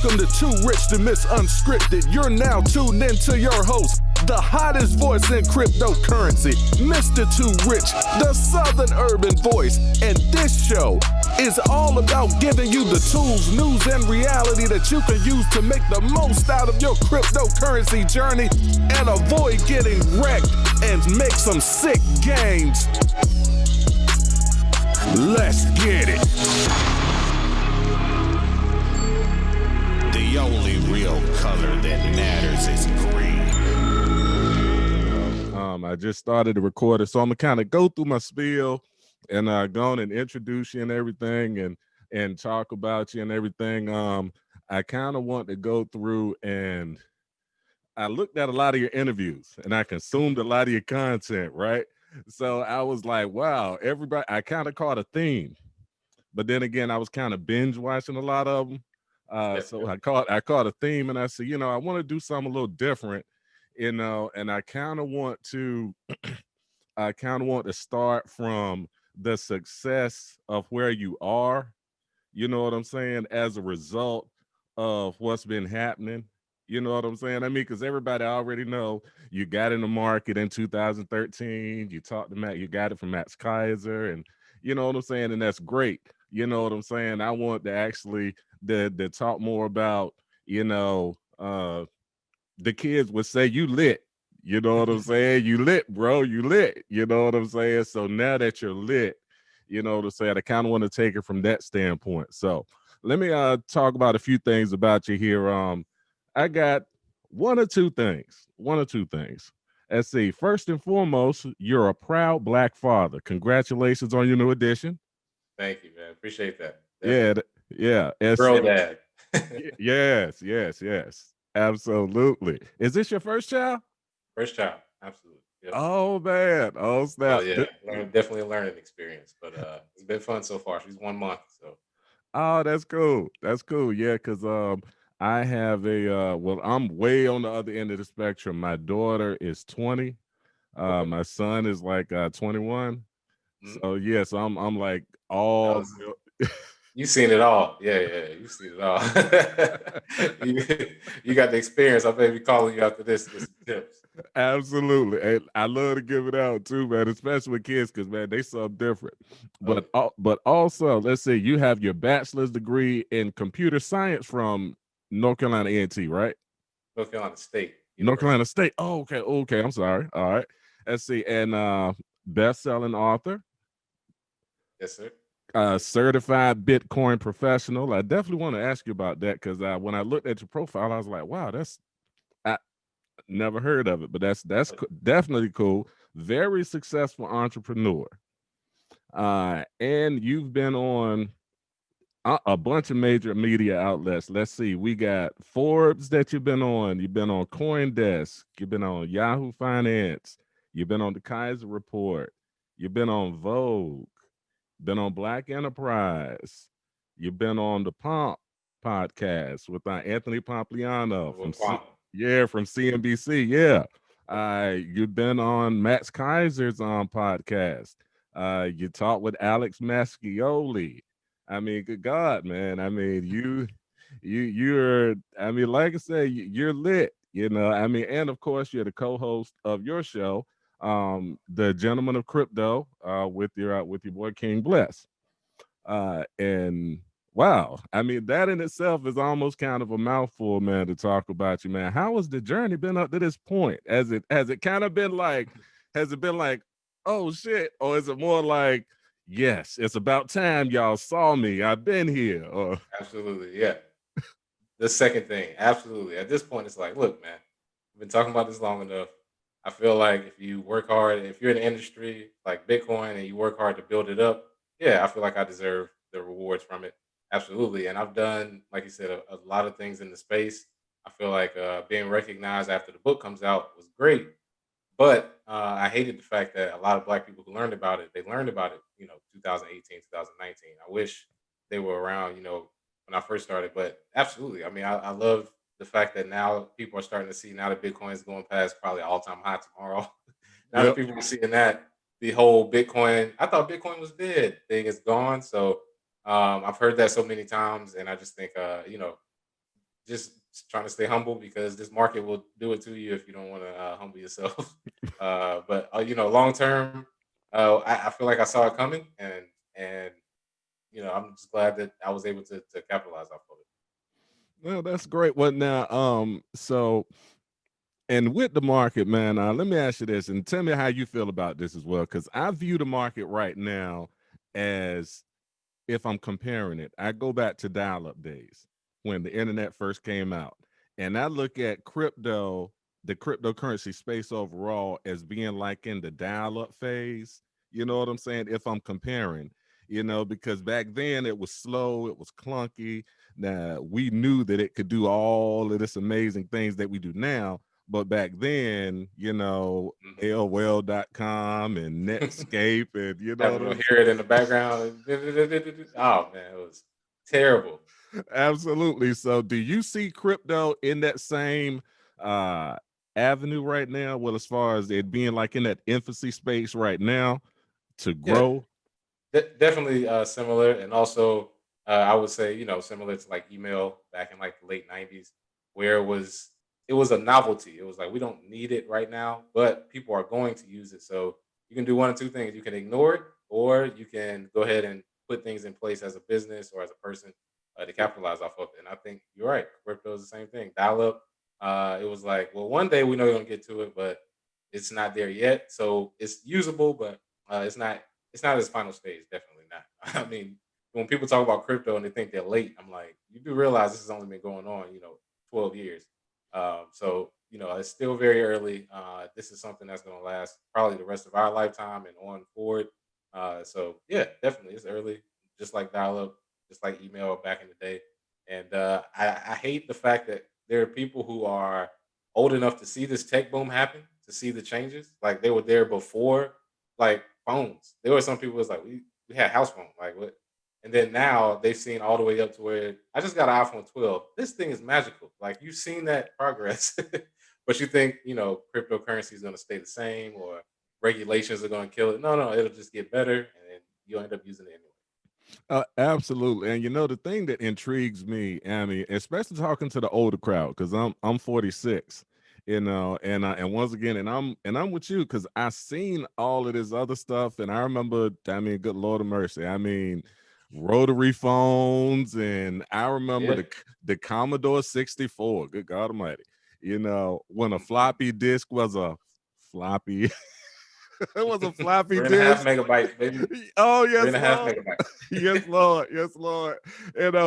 Welcome to Too Rich to Miss Unscripted. You're now tuned into your host, the hottest voice in cryptocurrency, Mr. Too Rich, the Southern Urban Voice. And this show is all about giving you the tools, news, and reality that you can use to make the most out of your cryptocurrency journey and avoid getting wrecked and make some sick gains. Let's get it. The only real color that matters is green. I just started to record it, so I'm gonna kind of go through my spiel and go on and introduce you and everything and talk about you and everything. I kind of want to go through, and I looked at a lot of your interviews and I consumed a lot of your content, right? So I was like, wow, everybody, I kind of caught a theme, but then again, I was kind of binge watching a lot of them. So I caught a theme, and I said, I want to do something a little different, and I kind of want to start from the success of where you are, you know what I'm saying, as a result of what's been happening. You know what I'm saying? I mean, because everybody already know you got in the market in 2013. You talked to Matt, you got it from Max Kaiser, and you know what I'm saying, and that's great. You know what I'm saying? I want to actually to talk more about, the kids would say you lit. You know what I'm saying? You lit, bro. You lit. You know what I'm saying? So now that you're lit, you know what I'm saying? I kind of want to take it from that standpoint. So let me talk about a few things about you here. I got one or two things. Let's see. First and foremost, you're a proud Black father. Congratulations on your new addition. Thank you, man. Appreciate that. Yeah. Bro, dad. Yes. Absolutely. Is this your first child? First child. Absolutely. Yep. Oh, man. Oh, snap. Yeah. Definitely a learning experience, but it's been fun so far. She's 1 month, so. Oh, that's cool. Yeah, because I have I'm way on the other end of the spectrum. My daughter is 20. My son is like 21. Mm-hmm. So yes, I'm like all. You've seen it all. Yeah. You've seen it all. you got the experience. I may be calling you after this with some tips. Absolutely. And I love to give it out too, man, especially with kids, because man, they something different. But also, let's say you have your bachelor's degree in computer science from North Carolina A&T, right? North Carolina State. North Carolina State. Oh, okay. I'm sorry. All right. Let's see. And best-selling author. Yes, sir. Certified Bitcoin professional. I definitely want to ask you about that, because when I looked at your profile, I was like, wow, I never heard of it, but that's definitely cool. Very successful entrepreneur. And you've been on a bunch of major media outlets. Let's see. We got Forbes that you've been on. You've been on CoinDesk. You've been on Yahoo Finance. You've been on the Kaiser Report. You've been on Vogue. Been on Black Enterprise. You've been on the Pomp podcast with Anthony Pompliano from CNBC. Yeah. You've been on Max Kaiser's podcast. You talked with Alex Mascioli. I mean, good God, man. I mean, you're like I said, you're lit, and of course you're the co-host of your show, The Gentleman of Crypto, with your boy King Bless. And wow, I mean, that in itself is almost kind of a mouthful, man, to talk about you, man. How has the journey been up to this point? Has it kind of been like, oh shit, or is it more like, yes, it's about time y'all saw me, I've been here? Or... Absolutely, yeah. The second thing, absolutely. At this point, it's like, look, man, we've been talking about this long enough. I feel like if you work hard, if you're in an industry like Bitcoin and you work hard to build it up, yeah, I feel like I deserve the rewards from it. Absolutely. And I've done, like you said, a lot of things in the space. I feel like being recognized after the book comes out was great. But I hated the fact that a lot of Black people who learned about it, they learned about it, 2018, 2019. I wish they were around, when I first started. But absolutely. I mean, I love the fact that now people are starting to see, now that Bitcoin is going past probably all-time high tomorrow. Now that people are seeing that, the whole Bitcoin, I thought Bitcoin was dead thing is gone. So I've heard that so many times. And I just think, just trying to stay humble because this market will do it to you if you don't want to humble yourself. But long term, I feel like I saw it coming, and I'm just glad that I was able to capitalize off of it. Well, that's great. Well, now, so and with the market, man, let me ask you this, and tell me how you feel about this as well, because I view the market right now as, if I'm comparing it, I go back to dial-up days when the internet first came out, and I look at crypto, the cryptocurrency space overall, as being like in the dial-up phase. You know what I'm saying? If I'm comparing, because back then it was slow, it was clunky. Now we knew that it could do all of this amazing things that we do now, but back then, Mhm. AOL.com and Netscape, and you know what Having to I'm hear it in the background. Oh man, it was terrible. Absolutely. So do you see crypto in that same uh avenue right now? Well, as far as it being like in that infancy space right now to Yeah, grow? definitely similar, and also I would say similar to like email back in like the late '90s, where it was a novelty. It was like we don't need it right now, but people are going to use it. So you can do one of two things: you can ignore it, or you can go ahead and put things in place as a business or as a person to capitalize off of it. And I think you're right. Crypto is the same thing. Dial up. It was like, well, one day we know we're gonna get to it, but it's not there yet. So it's usable, but it's not his final stage, definitely not. I mean, when people talk about crypto and they think they're late, I'm like, you do realize this has only been going on, 12 years. So it's still very early. This is something that's going to last probably the rest of our lifetime and on forward. So yeah, definitely, it's early, just like dial up, just like email back in the day. And I hate the fact that there are people who are old enough to see this tech boom happen, to see the changes. Like they were there before, like phones. There were some people was like, we had house phone, like what? And then now they've seen all the way up to where I just got an iPhone 12. This thing is magical. Like you've seen that progress, but you think cryptocurrency is going to stay the same or regulations are going to kill it. No, no, it'll just get better, and then you'll end up using it anyway. Absolutely. And the thing that intrigues me, Amy, especially talking to the older crowd, because I'm 46, and once again, and I'm with you because I seen all of this other stuff, and I remember, I mean, good Lord of mercy, I mean, rotary phones, and I remember Yeah. the Commodore 64. Good God Almighty, when a Mhm. floppy disk was a floppy, it was a floppy Three and a half disk. megabytes, baby. Oh Three yes, and a half Lord. megabytes. Yes, Lord. Yes, Lord.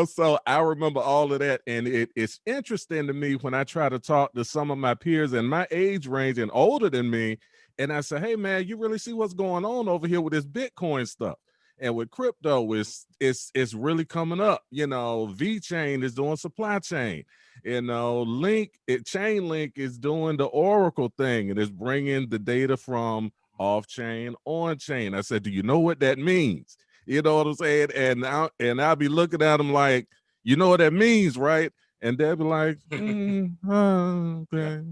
So I remember all of that. And it's interesting to me when I try to talk to some of my peers in my age range and older than me. And I say, hey man, you really see what's going on over here with this Bitcoin stuff. And with crypto, it's really coming up. V Chain is doing supply chain. Chain Link is doing the Oracle thing and is bringing the data from off chain on chain. I said, do you know what that means? You know what I'm saying? And I'll be looking at them like, you know what that means, right? And they'll be like, No, okay.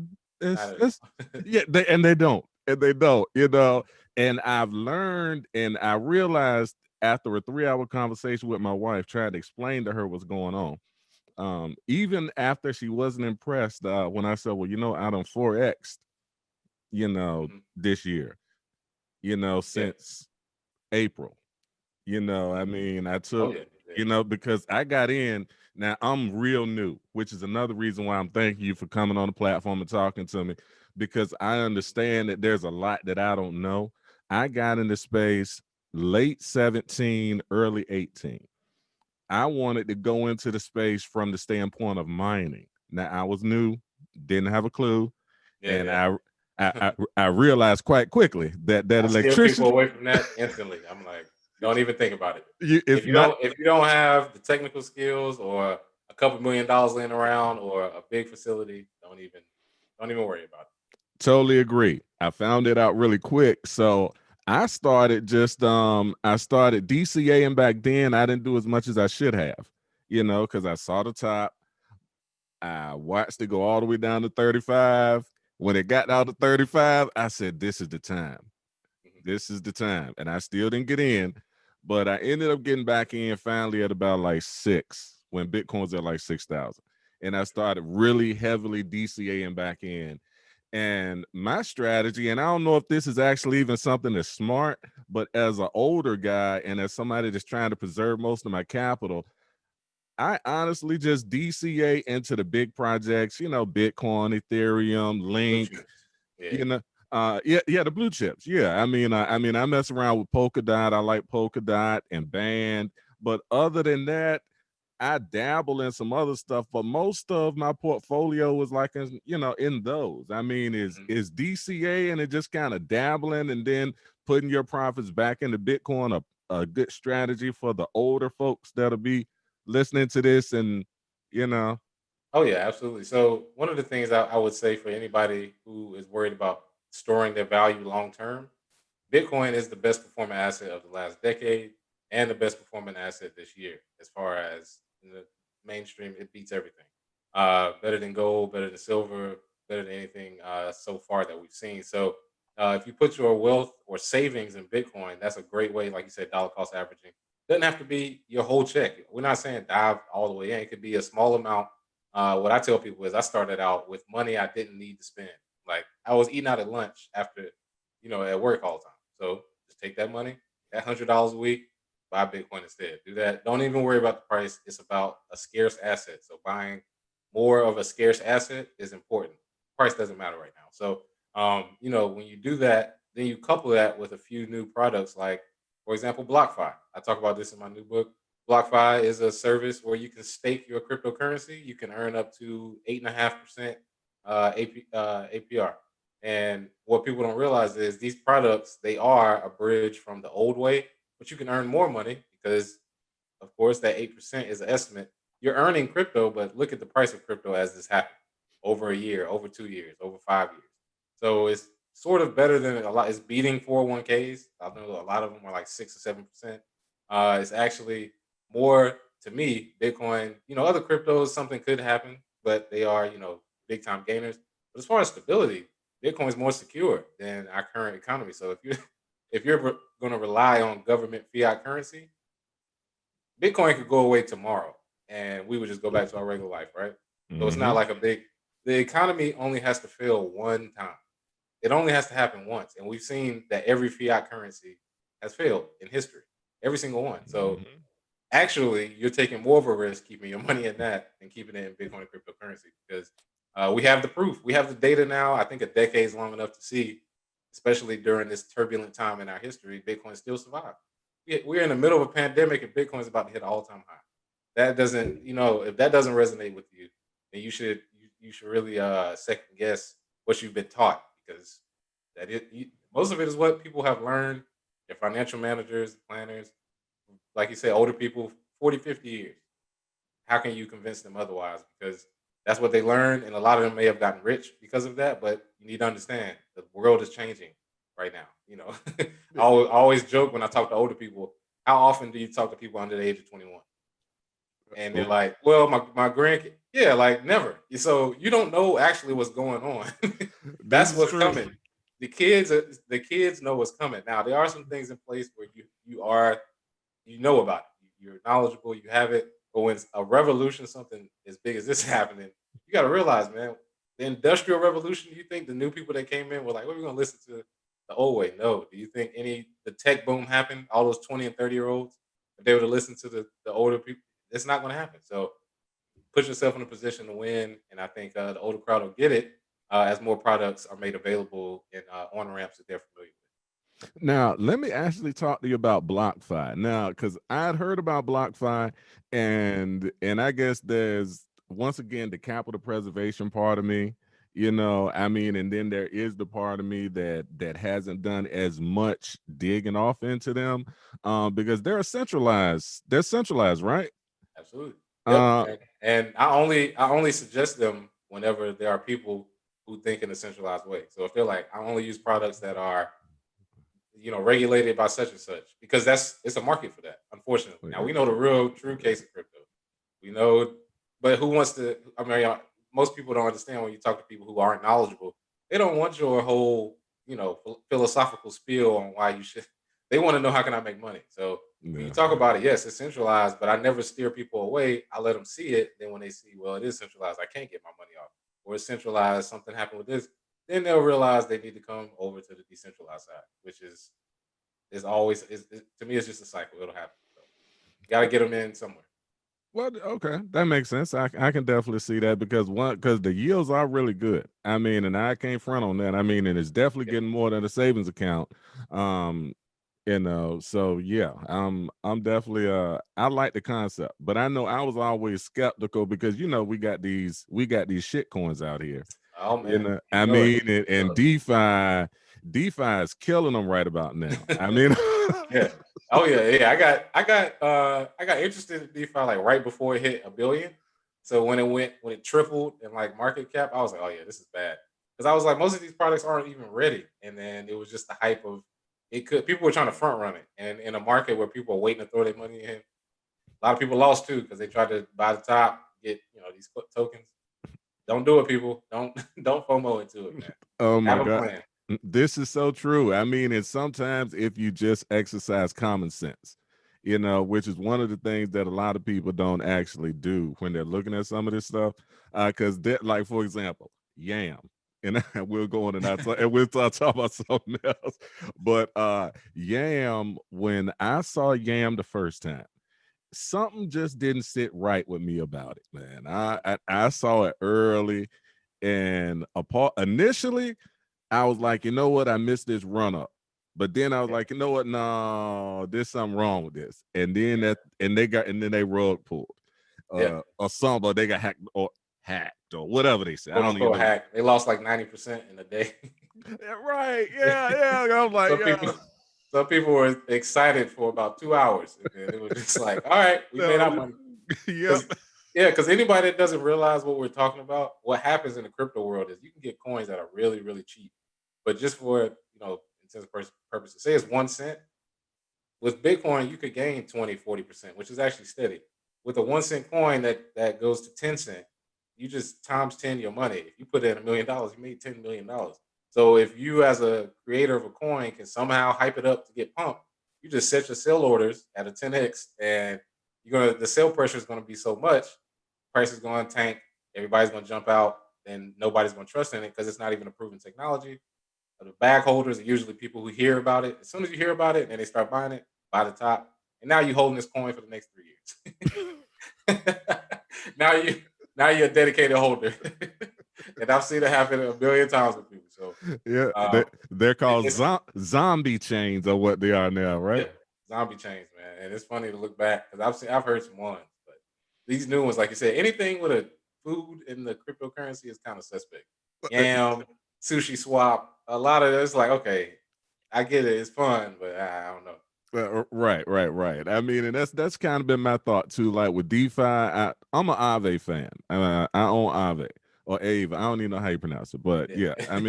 not at It's all. yeah, and they don't. And I've learned and I realized after a 3-hour conversation with my wife, trying to explain to her what's going on. Even after she wasn't impressed, when I said, well, I done 4X, Mhm. this year, Yeah. since April. I mean, I Oh took, yeah. Yeah. because I got in. Now I'm real new, which is another reason why I'm thanking you for coming on the platform and talking to me, because I understand that there's a lot that I don't know. I got into space late 17, early 18. I wanted to go into the space from the standpoint of mining. Now I was new, didn't have a clue, Yeah. and Yeah. I realized quite quickly that I steer people electricity, away from that instantly. I'm like, don't even think about it. if If you not don't if you don't have the technical skills or a couple $1 million laying around or a big facility, don't even worry about it. totally agree. I found it out really quick. So I started DCAing back then. I didn't do as much as I should have, because I saw the top. I watched it go all the way down to 35. When it got down to 35, I said, this is the time. Mhm. This is the time. And I still didn't get in, but I ended up getting back in finally at about like 6 when Bitcoin's at like 6,000. and I started really heavily DCAing back in. And my strategy, and I don't know if this is actually even something that's smart, but as an older guy and as somebody that's trying to preserve most of my capital, I honestly just DCA into the big projects, Bitcoin, Ethereum, Blue Link, chips. Yeah. you know, yeah, the blue chips. Yeah. I mess around with Polkadot. I like Polkadot and Band. But other than that, I dabble in some other stuff, but most of my portfolio was like in those. I mean, Mhm. is DCA and it just kind of dabbling and then putting your profits back into Bitcoin a good strategy for the older folks that'll be listening to this and you know. Oh yeah, absolutely. So one of the things I would say for anybody who is worried about storing their value long term, Bitcoin is the best performing asset of the last decade and the best performing asset this year. As far as in the mainstream, it beats everything. Better than gold, better than silver, better than anything so far that we've seen. So if you put your wealth or savings in Bitcoin, that's a great way, like you said, dollar cost averaging. Doesn't have to be your whole check. We're not saying dive all the way in. It could be a small amount. What I tell people is I started out with money I didn't need to spend. Like I was eating out at lunch after, at work all the time. So just take that money, that $100 a week, buy Bitcoin instead. Do that. Don't even worry about the price. It's about a scarce asset. So buying more of a scarce asset is important. Price doesn't matter right now. So when you do that, then you couple that with a few new products like, for example, BlockFi. I talk about this in my new book. BlockFi is a service where you can stake your cryptocurrency. You can earn up to 8.5% APR. And what people don't realize is these products, they are a bridge from the old way, but you can earn more money because, of course, that 8% is an estimate. You're earning crypto, but look at the price of crypto as this happened over a year, over 2 years, over 5 years. So it's sort of better than a lot. It's beating 401ks. I know a lot of them are like 6 or 7%. It's actually more to me, Bitcoin, other cryptos, something could happen, but they are, big time gainers. But as far as stability, Bitcoin is more secure than our current economy. So if you if you're going to rely on government fiat currency, Bitcoin could go away tomorrow, and we would just go back to our regular life, right? So it's not Mhm. like a big. The economy only has to fail one time. It only has to happen once, and we've seen that every fiat currency has failed in history, every single one. So Mhm. actually, you're taking more of a risk keeping your money in that than keeping it in Bitcoin and cryptocurrency because we have the proof. We have the data now. I think a decade is long enough to see, especially during this turbulent time in our history, Bitcoin still survived. We're in the middle of a pandemic and Bitcoin's about to hit an all-time high. That doesn't, if that doesn't resonate with you, then you should really second guess what you've been taught because most of it is what people have learned. Their financial managers, planners, like you said, older people, 40, 50 years. How can you convince them otherwise? Because that's what they learned, and a lot of them may have gotten rich because of that. But you need to understand the world is changing right now. I always joke when I talk to older people. How often do you talk to people under the age of 21? And they're Oh, like, "Well, my grandkid, yeah, like never." So you don't know actually what's going on. this That's is what's true. coming. The kids know what's coming. Now there are some things in place where you know about it. You're knowledgeable. You have it. But when a revolution, something as big as this happening, you got to realize, man, the industrial revolution. You think the new people that came in were like, "What are we gonna listen to the old way?" No. Do you think the tech boom happened? All those 20 and 30-year-olds, if they were to listen to the older people, it's not going to happen. So put yourself in a position to win, and I think the older crowd will get it as more products are made available and on ramps that they're familiar Now, let me actually talk to you about BlockFi. Now, because I'd heard about BlockFi, and I guess there's once again the capital preservation part of me, and then there is the part of me that hasn't done as much digging off into them, because they're centralized, right? Absolutely. Yep. Uh, And I only suggest them whenever there are people who think in a centralized way. So if they're like, I only use products that are, regulated by such and such, because it's a market for that, unfortunately. Now we know the real true case of crypto. We know, but who wants to I mean, most people don't understand when you talk to people who aren't knowledgeable. They don't want your whole, philosophical spiel on why you should. They want to know how can I make money. So when you Yeah. talk about it, yes, it's centralized, but I never steer people away. I let them see it. Then when they see, well, it is centralized, I can't get my money off, or it's centralized, something happened with this, then they'll realize they need to come over to the decentralized side, which is always to me, it's just a cycle. It'll happen. So you got to get them in somewhere. Well, okay, that makes sense. I can definitely see that because the yields are really good. I mean, and I can't front on that. I mean, and it's definitely Yeah. getting more than a savings account. So yeah, I'm definitely I like the concept, but I know I was always skeptical because we got these shit coins out here. Oh man, you I know it. mean, and DeFi is killing them right about now. I mean, Yeah. Oh yeah, yeah. I got interested in DeFi like right before it hit a billion. So when it tripled in like market cap, I was like, oh yeah, this is bad. Because I was like, most of these products aren't even ready. And then it was just the hype of it could people were trying to front run it. And in a market where people are waiting to throw their money in, a lot of people lost too because they tried to buy the top, get these tokens. Don't do it, people. Don't don't FOMO into it, man. oh my Have a god. plan. This is so true. I mean, and sometimes if you just exercise common sense, which is one of the things that a lot of people don't actually do when they're looking at some of this stuff. Because like for example, yam. And we'll go on and we'll talk about something else. But yam, when I saw yam the first time, something just didn't sit right with me about it, man. I saw it early and initially I was like, you know what? I missed this run up. But then I was Yeah, like, you know what? No, there's something wrong with this. And then yeah, then they rug pulled. yeah. Or something, or they got hacked or whatever they say. I Quote don't even unquote know. hack. They lost like 90% in a day. Yeah, right. Yeah. I'm like, some yeah. people some people were excited for about 2 hours, and then it was just like, all right, we made No, our money. yep. Because anybody that doesn't realize what we're talking about, what happens in the crypto world is you can get coins that are really, really cheap. But just for intents purposes, say it's 1 cent. With Bitcoin, you could gain 20, 40%, which is actually steady. With a 1 cent coin that goes to 10 cent, you just times 10 your money. If you put in $1 million, you made $10 million. So if you as a creator of a coin can somehow hype it up to get pumped, you just set your sell orders at a 10x, and the sell pressure is gonna be so much, price is gonna tank, everybody's gonna jump out, and nobody's gonna trust in it because it's not even a proven technology. The bag holders are usually people who hear about it. As soon as you hear about it and they start buying it, buy the top. And now you're holding this coin for the next 3 years. now you now you're a dedicated holder. And I've seen it happen a billion times with people. So Yeah. um, They're called it's zombie chains or what they are now, right? yeah, zombie chains, man. And it's funny to look back because I've heard some ones, but these new ones, like you said, anything with a food in the cryptocurrency is kind of suspect. Yam, sushi swap, a lot of it's like, okay, I get it, it's fun, but I don't know. Right. I mean, and that's kind of been my thought too. Like with DeFi, I'm an Aave fan. I own Aave or Ave. I don't even know how you pronounce it, but Yeah. yeah. I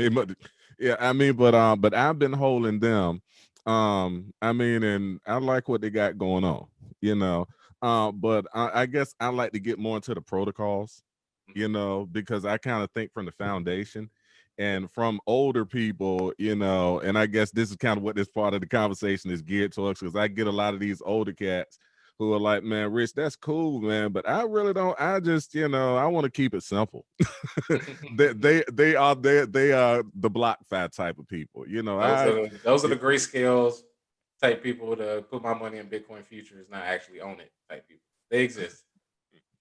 mean, but I've been holding them. I mean, and I like what they got going on. You know, but I guess I like to get more into the protocols. Mhm. Because I kind of think from the foundation Yeah. and from older people, and I guess this is kind of what this part of the conversation is geared towards because I get a lot of these older cats who are like, man, Rich, that's cool, man, but I really don't. I just, I want to keep it simple. they are the BlockFi type of people, Those are the grayscales type people to put my money in Bitcoin futures, not actually own it type people. They exist.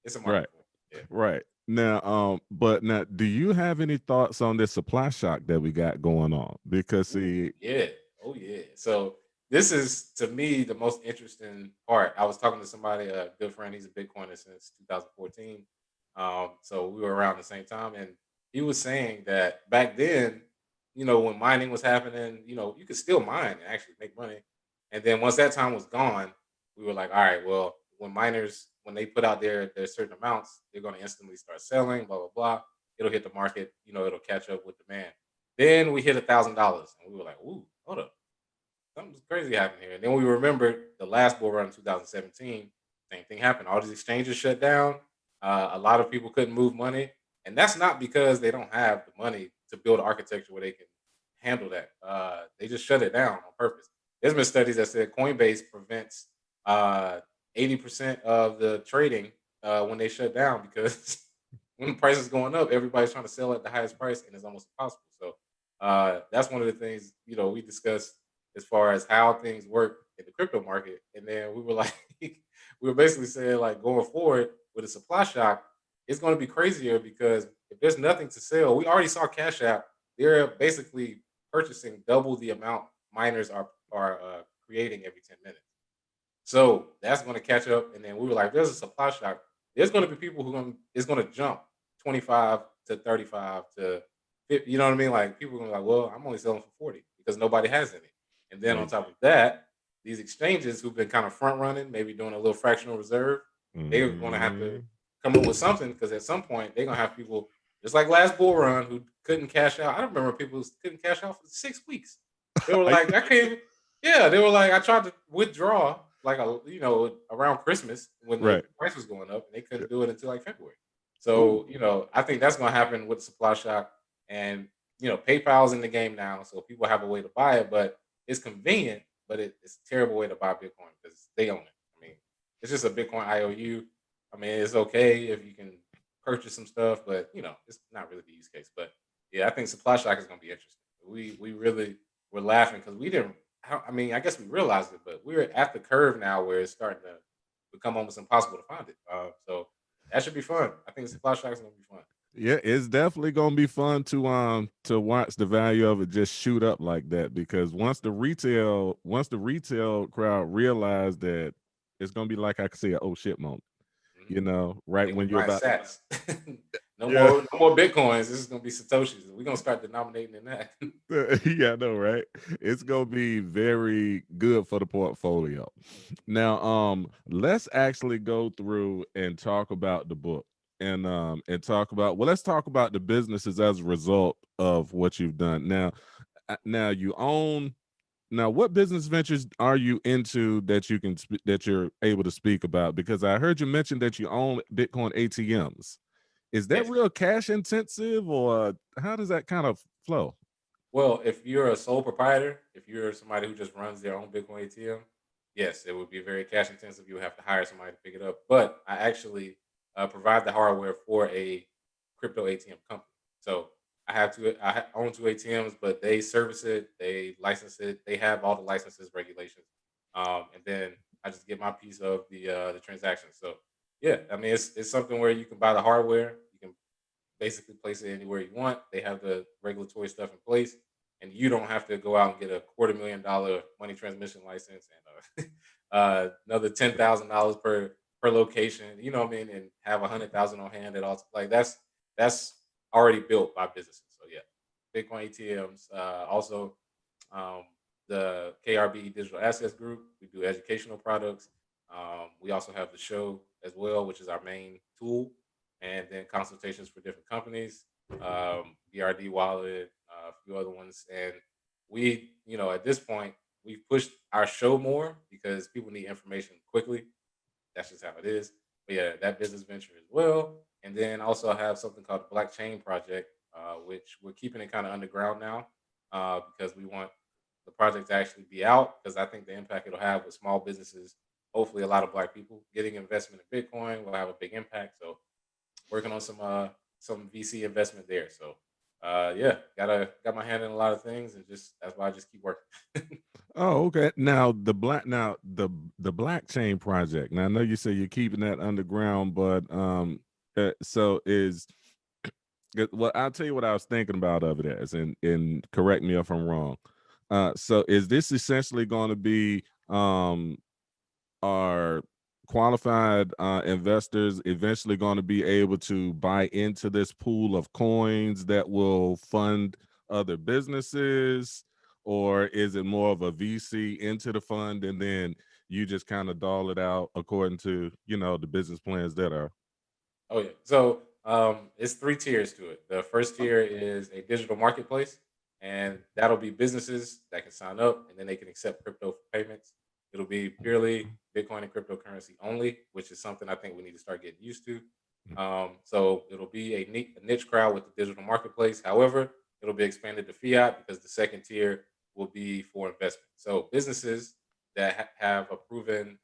It's a right. market for it. Right. Now, but now, do you have any thoughts on this supply shock that we got going on? Because Yeah. Ooh, see, yeah. Oh yeah. So this is to me the most interesting part. I was talking to somebody, a good friend, he's a Bitcoiner since 2014. So we were around the same time, and he was saying that back then, when mining was happening, you could still mine and actually make money. And then once that time was gone, we were like, all right, well, when they put out their certain amounts, they're going to instantly start selling, blah blah blah. It'll hit the market, it'll catch up with demand. Then we hit $1,000, and we were like, "Ooh, hold up, something's crazy happened here." And then we remembered the last bull run in 2017. Same thing happened. All these exchanges shut down. A lot of people couldn't move money, and that's not because they don't have the money to build architecture where they can handle that. They just shut it down on purpose. There's been studies that said Coinbase prevents uh 80% of the trading when they shut down because when the price is going up, everybody's trying to sell at the highest price and it's almost impossible. So that's one of the things, we discussed as far as how things work in the crypto market. And then we were like, we were basically saying like going forward with a supply shock, it's going to be crazier because if there's nothing to sell, we already saw Cash App. They're basically purchasing double the amount miners are creating every 10 minutes. So that's going to catch up. And then we were like, there's a supply shock. There's going to be people it's going to jump 25 to 35 to 50. You know what I mean? Like people are going to be like, well, I'm only selling for 40 because nobody has any. And then on top of that, these exchanges who've been kind of front running, maybe doing a little fractional reserve, they're going to have to come up with something because at some point they're going to have people just like last bull run who couldn't cash out. I remember people who couldn't cash out for 6 weeks. They were like, I can't. Yeah, they were like, I tried to withdraw like around Christmas when the Right. price was going up, and they couldn't do it until like February. So I think that's going to happen with supply shock, and PayPal's in the game now, so people have a way to buy it, but it's convenient, but it's a terrible way to buy Bitcoin because they own it. I mean, it's just a Bitcoin IOU. I mean, it's okay if you can purchase some stuff, but it's not really the use case. But yeah, I think supply shock is going to be interesting. We really were laughing because we didn't. I mean, I guess we realized it, but we're at the curve now where it's starting to become almost impossible to find it. So that should be fun. I think supply shock is going to be fun. Yeah, it's definitely gonna be fun to watch the value of it just shoot up like that, because once the retail crowd realize that, it's gonna be like I could say an oh shit moment. Right They when gonna you're buy about sats. No yeah. more Bitcoins. This is gonna be Satoshis. We're gonna start denominating in that. Yeah, I know, right? It's gonna be very good for the portfolio. Now, let's actually go through and talk about the book, and talk about, well, let's talk about the businesses as a result of what you've done. Now you own. Now, what business ventures are you into that that you're able to speak about? Because I heard you mention that you own Bitcoin ATMs. Is that Yes. real cash intensive, or how does that kind of flow? Well, if you're a sole proprietor, if you're somebody who just runs their own Bitcoin ATM, yes, it would be very cash intensive. You would have to hire somebody to pick it up. But I actually provide the hardware for a crypto ATM company. So I own two ATMs, but they service it, they license it, they have all the licenses, regulations, and then I just get my piece of the transaction. So yeah, I mean it's something where you can buy the hardware, you can basically place it anywhere you want. They have the regulatory stuff in place, and you don't have to go out and get a $250,000 money transmission license and another $10,000 per location. You know what I mean? And have 100,000 on hand at all. Like that's already built by businesses. So yeah, Bitcoin ATMs. Also, um, the KRB Digital Assets Group. We do educational products. We also have the show as well, which is our main tool, and then consultations for different companies, BRD Wallet, a few other ones. And we, at this point, we've pushed our show more because people need information quickly. That's just how it is. But yeah, that business venture as well. And then also I have something called the Blockchain Project, which we're keeping it kind of underground now because we want the project to actually be out because I think the impact it'll have with small businesses, hopefully a lot of Black people getting investment in Bitcoin will have a big impact. So working on some VC investment there. So yeah, got my hand in a lot of things, and just that's why I just keep working. Oh, okay. Now the blockchain project. Now I know you say you're keeping that underground, but so is well, I'll tell you what I was thinking about of it as, and correct me if I'm wrong. So is this essentially going to be our qualified investors eventually going to be able to buy into this pool of coins that will fund other businesses, or is it more of a VC into the fund and then you just kind of doll it out according to the business plans that are? Oh yeah. So it's three tiers to it. The first tier is a digital marketplace, and that'll be businesses that can sign up, and then they can accept crypto for payments. It'll be purely Bitcoin and cryptocurrency only, which is something I think we need to start getting used to. So it'll be a niche crowd with the digital marketplace. However, it'll be expanded to fiat because the second tier will be for investment. So businesses that have a proven.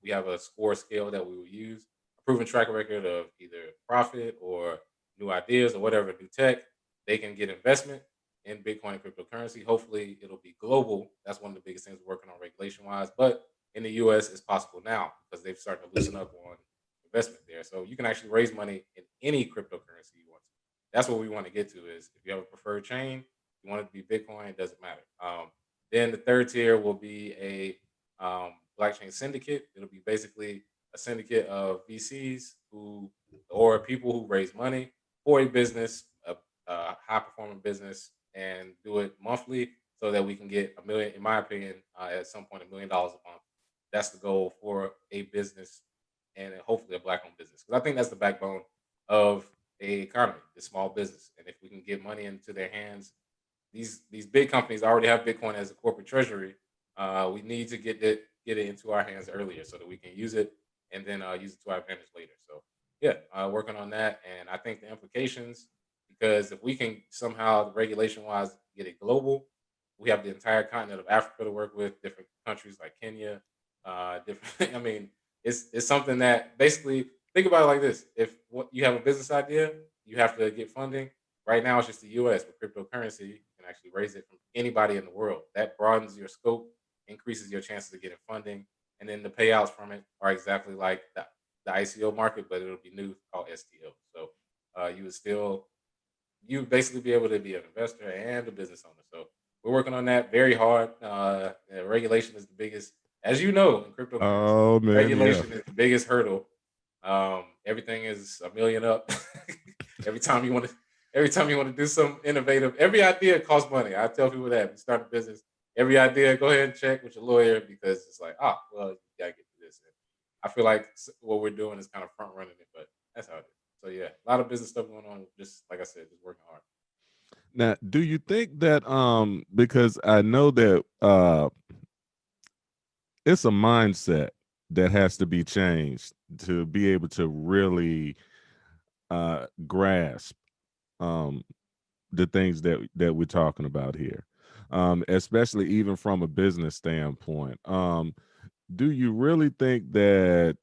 We have a score scale that we will use, a proven track record of either profit or new ideas or whatever new tech. They can get investment in Bitcoin and cryptocurrency. Hopefully, it'll be global. That's one of the biggest things we're working on regulation wise. But in the U.S., it's possible now because they've started to loosen up on investment there. So you can actually raise money in any cryptocurrency you want to. That's what we want to get to. Is if you have a preferred chain, you want it to be Bitcoin, it doesn't matter. Then the third tier will be a blockchain syndicate. It'll be basically a syndicate of VCs who or people who raise money for a business, a high performing business, and do it monthly so that we can get a million. In my opinion, at some point, $1 million a month. That's the goal for a business and hopefully a black-owned business because I think that's the backbone of a economy, the small business. And if we can get money into their hands, these big companies already have Bitcoin as a corporate treasury. We need to get it into our hands earlier so that we can use it and then use it to our advantage later. So yeah, working on that, and I think the implications because if we can somehow regulation wise get it global, we have the entire continent of Africa to work with, different countries like Kenya, different. I mean, it's something that basically think about it like this: if what you have a business idea, you have to get funding. Right now, it's just the U.S. with cryptocurrency. You can actually raise it from anybody in the world. That broadens your scope, increases your chances of getting funding, and then the payouts from it are exactly like the ICO market, but it'll be new called STO. So you would still you would basically be able to be an investor and a business owner. So we're working on that very hard. Regulation is the biggest, as you know, in cryptocurrency. Oh man, yeah. Regulation is the biggest hurdle. Everything is a million up. every time you want to, every time you want to do something innovative, every idea costs money. I tell people that if you start a business, every idea, go ahead and check with your lawyer because it's like, well, you gotta get to this. And I feel like what we're doing is kind of front running it, but that's how it is. So yeah, a lot of business stuff going on. Just like I said, just working hard. Now, do you think that because I know that it's a mindset that has to be changed to be able to really grasp the things that we're talking about here, especially even from a business standpoint. Do you really think that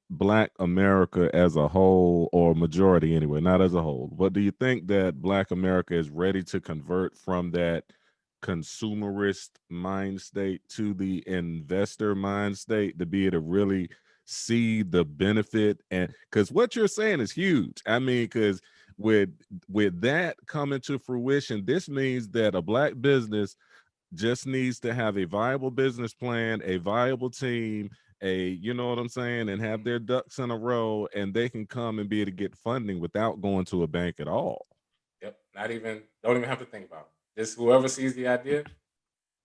Black America as a whole, or majority anyway, not as a whole, but do you think that Black America is ready to convert from that consumerist mind state to the investor mind state to be able to really see the benefit? And because what you're saying is huge. I mean, because with that coming to fruition, this means that a Black business just needs to have a viable business plan, a viable team, you know what I'm saying, and have their ducks in a row, and they can come and be able to get funding without going to a bank at all. Yep. Don't even have to think about it. Just whoever sees the idea,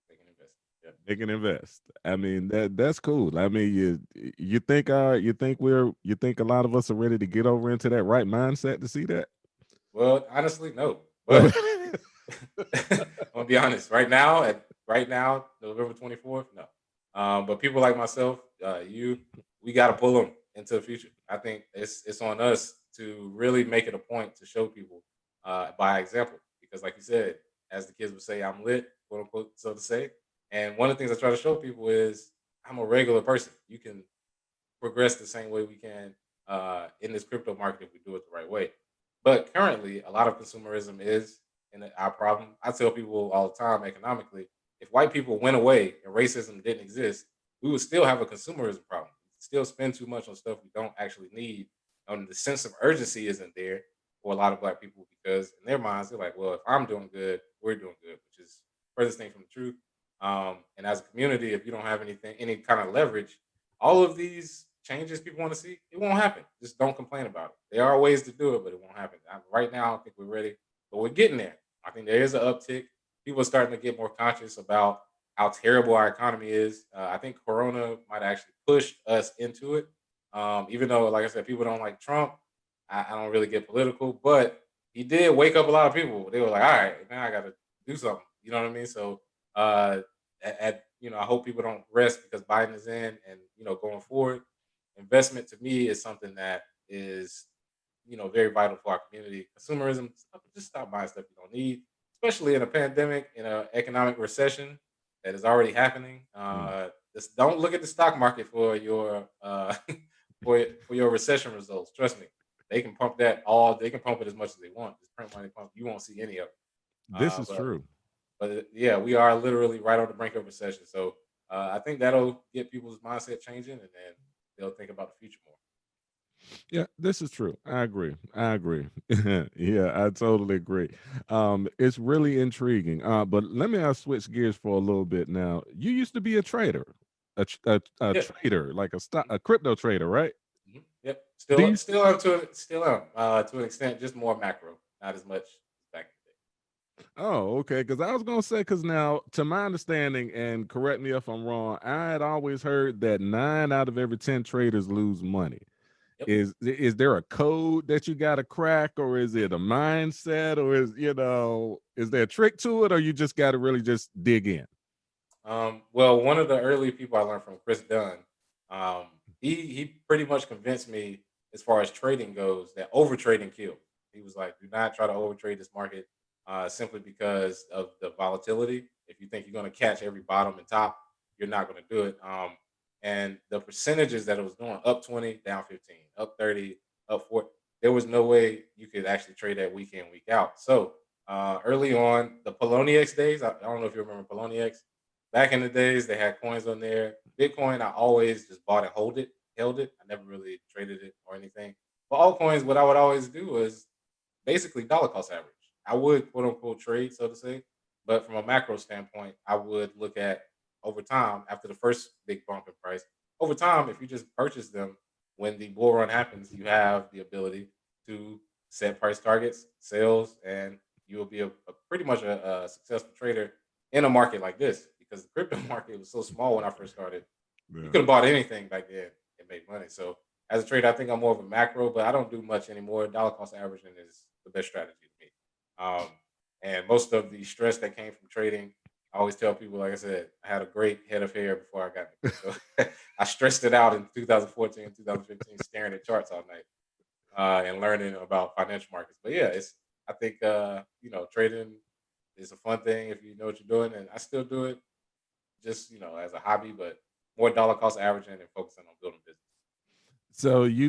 they can invest. Yep. They can invest. I mean, that's cool. I mean, you think you think a lot of us are ready to get over into that right mindset to see that? Well, honestly, no. But I'm gonna be honest. Right now, November 24th, no. But people like myself, we got to pull them into the future. I think it's on us to really make it a point to show people by example, because like you said, as the kids would say, I'm lit, quote unquote, so to say. And one of the things I try to show people is I'm a regular person. You can progress the same way we can in this crypto market if we do it the right way. But currently, a lot of consumerism is our problem. I tell people all the time economically, if white people went away and racism didn't exist, we would still have a consumerism problem. Still spend too much on stuff we don't actually need. The sense of urgency isn't there for a lot of black people because in their minds, they're like, well, if I'm doing good, we're doing good, which is furthest thing from the truth. And as a community, if you don't have any kind of leverage, all of these changes people want to see, it won't happen. Just don't complain about it. There are ways to do it, but it won't happen. Right now, I don't think we're ready, but we're getting there. I think there is an uptick. People are starting to get more conscious about how terrible our economy is. I think Corona might actually push us into it. Even though, like I said, people don't like Trump. I don't really get political, but he did wake up a lot of people. They were like, all right, now I got to do something. You know what I mean? So, I hope people don't rest because Biden is in and, going forward, investment to me is something that is, very vital for our community. Consumerism, just stop buying stuff you don't need, especially in a pandemic, in an economic recession. that is already happening. Just don't look at the stock market for your for your recession results. Trust me, they can pump that all. They can pump it as much as they want. This print money pump, you won't see any of it. This is But true. yeah, we are literally right on the brink of recession. So I think that'll get people's mindset changing, and then they'll think about the future more. Yeah, this is true. I agree. I agree. Yeah, I totally agree. It's really intriguing. But let me switch gears for a little bit now. You used to be a trader, a Yeah. trader, like Mhm. a crypto trader, right? Yep. Do you? Still am to an extent, just more macro, not as much as back in Oh, okay. Because I was gonna say, because now, to my understanding, and correct me if I'm wrong, I had always heard that 9 out of every 10 traders lose money. the day. Is there a code that you got to crack, or is it a mindset, or is there a trick to it, or you just got to really just dig in? Well, one of the early people I learned from, Chris Dunn, um, he pretty much convinced me, as far as trading goes, that over trading kills. He was like, "Do not try to overtrade this market, simply because of the volatility. If you think you're going to catch every bottom and top, you're not going to do it." And the percentages that it was doing, up 20, down 15, up 30, up 4, there was no way you could actually trade that week in, week out. So early on, the Poloniex days, I don't know if you remember Poloniex. Back in the days, they had coins on there. Bitcoin, I always just bought and held it. I never really traded it or anything. But altcoins, what I would always do was basically dollar cost average. I would quote unquote trade, so to say, but from a macro standpoint, I would look at over time after the first big bump in price. Over time, if you just purchase them when the bull run happens, you have the ability to set price targets, sales, and you will be pretty much a successful trader in a market like this, because the crypto market was so small when I first started. You Yeah. could have bought anything back then and made money. So as a trader, I think I'm more of a macro, but I don't do much anymore. Dollar cost averaging is the best strategy to me. And most of the stress that came from trading, I always tell people, like I said, I had a great head of hair before I got into crypto. I stressed it out in 2014, 2015, staring at charts all night and learning about financial markets. But yeah, I think trading is a fun thing if you know what you're doing, and I still do it just as a hobby, but more dollar cost averaging and focusing on building business. So you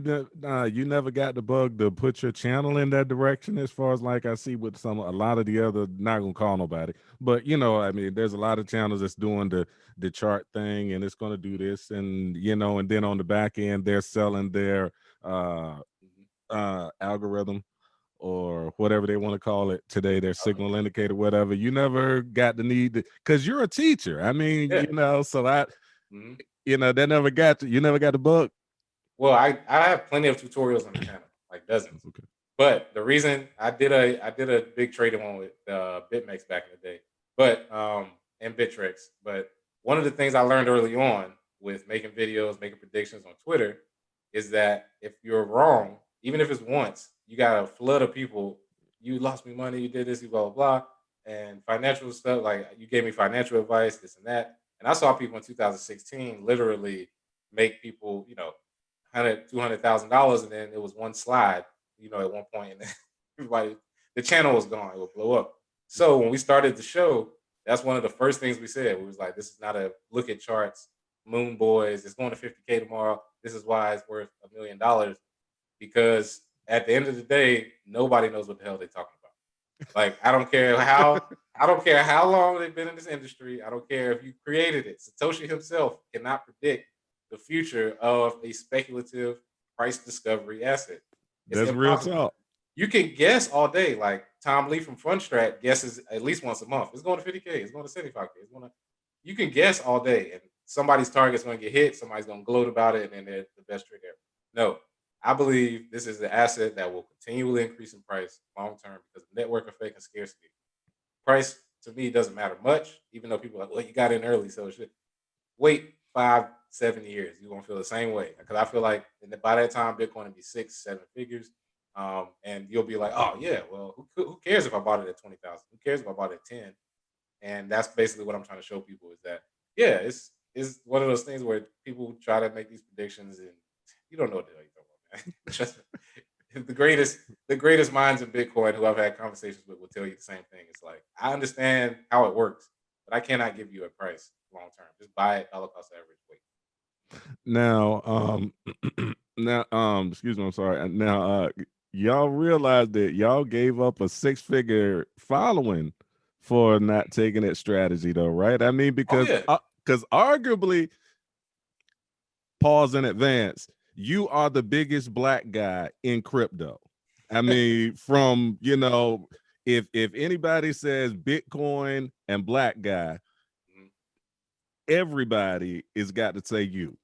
never got the bug to put your channel in that direction, as far as, like, I see with a lot of the other, not gonna call nobody, but I mean, there's a lot of channels that's doing the chart thing, and it's gonna do this, and and then on the back end they're selling their uh Mhm. algorithm, or whatever they want to call it today, their Okay. signal indicator, whatever. You never got the need to, because you're a teacher. I mean, Yeah. so I, Mhm. that never got you never got the bug. Well, I have plenty of tutorials on the channel, like dozens. Okay. But the reason I did a big trading one with BitMEX back in the day, but and Bittrex. But one of the things I learned early on with making videos, making predictions on Twitter, is that if you're wrong, even if it's once, you got a flood of people. You lost me money. You did this. You blah blah blah, and financial stuff. Like, you gave me financial advice, this and that. And I saw people in 2016 literally make people, 200,000 $200,000, and then it was one slide, at one point, and then everybody, the channel was gone. It would blow up. So when we started the show, that's one of the first things we said. We was like, "This is not a look at charts, moon boys. It's going to 50K tomorrow. This is why it's worth $1 million, because at the end of the day, nobody knows what the hell they're talking about. Like, I don't care how long they've been in this industry. I don't care if you created it. Satoshi himself cannot predict the future of a speculative price discovery asset. It's That's real impossible. talk. You can guess all day. Like Tom Lee from Fundstrat guesses at least once a month. It's going to 50K. It's going to 75K. You can guess all day, and somebody's target's going to get hit. Somebody's going to gloat about it, and then they're the best trick ever. No, I believe this is an asset that will continually increase in price long term because of network effect and scarcity. Price to me doesn't matter much, even though people are like, well, you got in early, so it should wait 5, 7 years. You're gonna feel the same way, because I feel like by that time Bitcoin will be 6, 7 figures, and you'll be like, oh yeah, well, who cares if I bought it at 20,000? Who cares if I bought it at 10? And that's basically what I'm trying to show people, is that yeah, it's one of those things where people try to make these predictions and you don't know what the hell you're talking about, man. Trust me. The greatest minds in Bitcoin who I've had conversations with will tell you the same thing. It's like, I understand how it works. but I cannot give you a price long term. Just buy it dollar cost average. Wait. Now, now, excuse me, I'm sorry. Now, y'all realize that y'all gave up a 6-figure following for not taking that strategy, though, right? I mean, Oh because yeah, arguably, pause in advance, you are the biggest black guy in crypto. I mean, from if anybody says Bitcoin and black guy, Mhm. everybody is got to say you.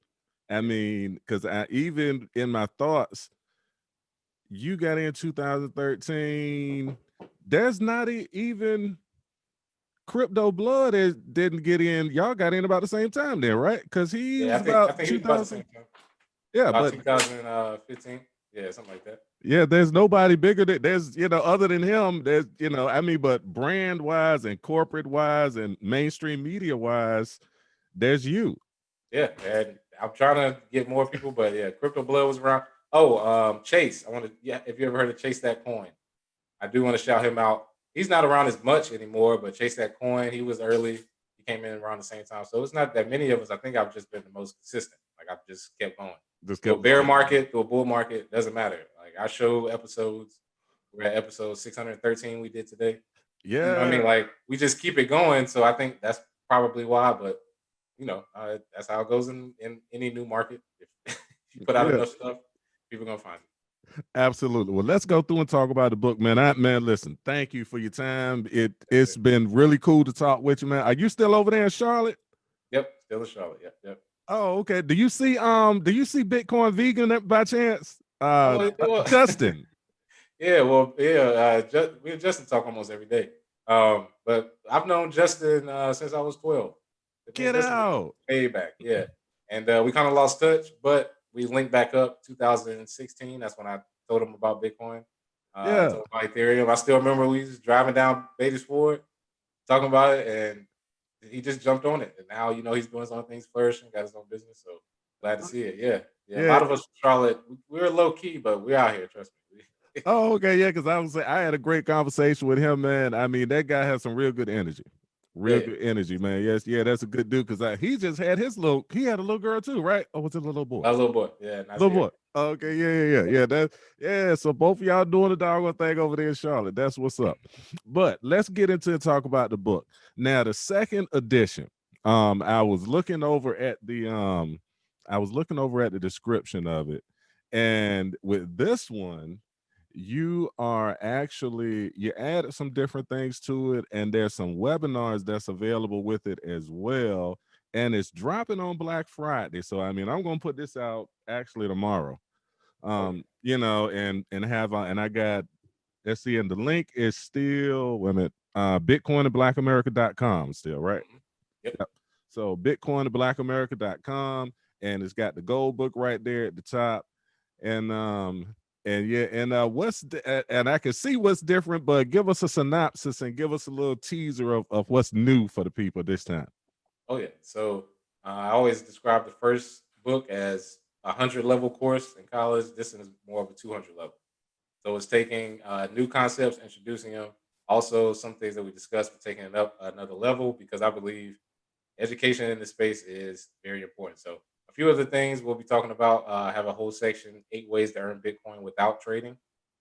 I Yeah. mean, because I even in my thoughts, you got in 2013. There's not even crypto blood is didn't get in. Y'all got in about the same time then, right? Because he Yeah, was I about think he was about the 2000. same time. Yeah, About but 2015. Yeah, something like that. yeah, there's nobody bigger than there's other than him. There's I mean, but brand wise and corporate wise and mainstream media wise, there's you. Yeah, and I'm trying to get more people, but yeah, Crypto Blood was around. Oh, Chase. I want to. Yeah, if you ever heard of Chase That Coin, I do want to shout him out. He's not around as much anymore, but Chase That Coin, he was early. He came in around the same time, so it's not that many of us. I think I've just been the most consistent. Like I've just kept going Just through a kept bear going. market, through a bull market, doesn't matter. Like I show episodes. We're at episode 613 we did today. You know what I Yeah, mean? Like we just keep it going. So I think that's probably why. But that's how it goes in any new market. If you put out yeah. enough stuff, people are gonna find it. Absolutely. Well, let's go through and talk about the book, man. Man, listen, thank you for your time. That's It's it. been really cool to talk with you, man. Are you still over there in Charlotte? Yep, still in Charlotte. Yep, yep. Oh, okay. Do you see Bitcoin Vegan by chance? Oh, well, Justin. yeah, well, yeah. Me and Justin talk almost every day. But I've known Justin since I was 12. Me and Get Justin go out. way back, yeah. And we kind of lost touch, but we linked back up 2016. That's when I told him about Bitcoin. Yeah. Told him about Ethereum. I still remember we was driving down Beatties Ford talking about it, and he just jumped on it. And now he's doing his own things, flourishing, got his own business. So glad to see it. Yeah, yeah. A Yeah. lot of us from Charlotte, we're low key, but we're out here. Trust me. Oh, okay. Yeah, because I had a great conversation with him, man. I mean, that guy has some real good energy. Yeah, Real yeah. good energy, man. Yes, yeah, that's a good dude. Because he just had he had a little girl too, right? Or was it a little boy? A little boy. Yeah, nice Little hair. boy. Okay, yeah. So both of y'all doing the doggone thing over there in Charlotte. That's what's up. But let's get into and talk about the book. Now, the second edition. I was looking over at the description of it, and with this one, you added some different things to it, and there's some webinars that's available with it as well, and it's dropping on Black Friday. So I mean, I'm gonna put this out actually tomorrow. Okay. And have and I got, let's see, and the link is still, wait a minute, bitcoinandblackamerica.com still, right? Mhm. Yep. Yep. So bitcoinandblackamerica.com, and it's got the gold book right there at the top. And yeah, and and I can see what's different, but give us a synopsis and give us a little teaser of what's new for the people this time. Oh yeah. So I always describe the first book as a 100 level course in college. This is more of a 200 level. So it's taking new concepts, introducing them. Also, some things that we discussed, we're taking it up another level because I believe education in this space is very important. So a few of the things we'll be talking about, have a whole section, 8 ways to earn Bitcoin without trading.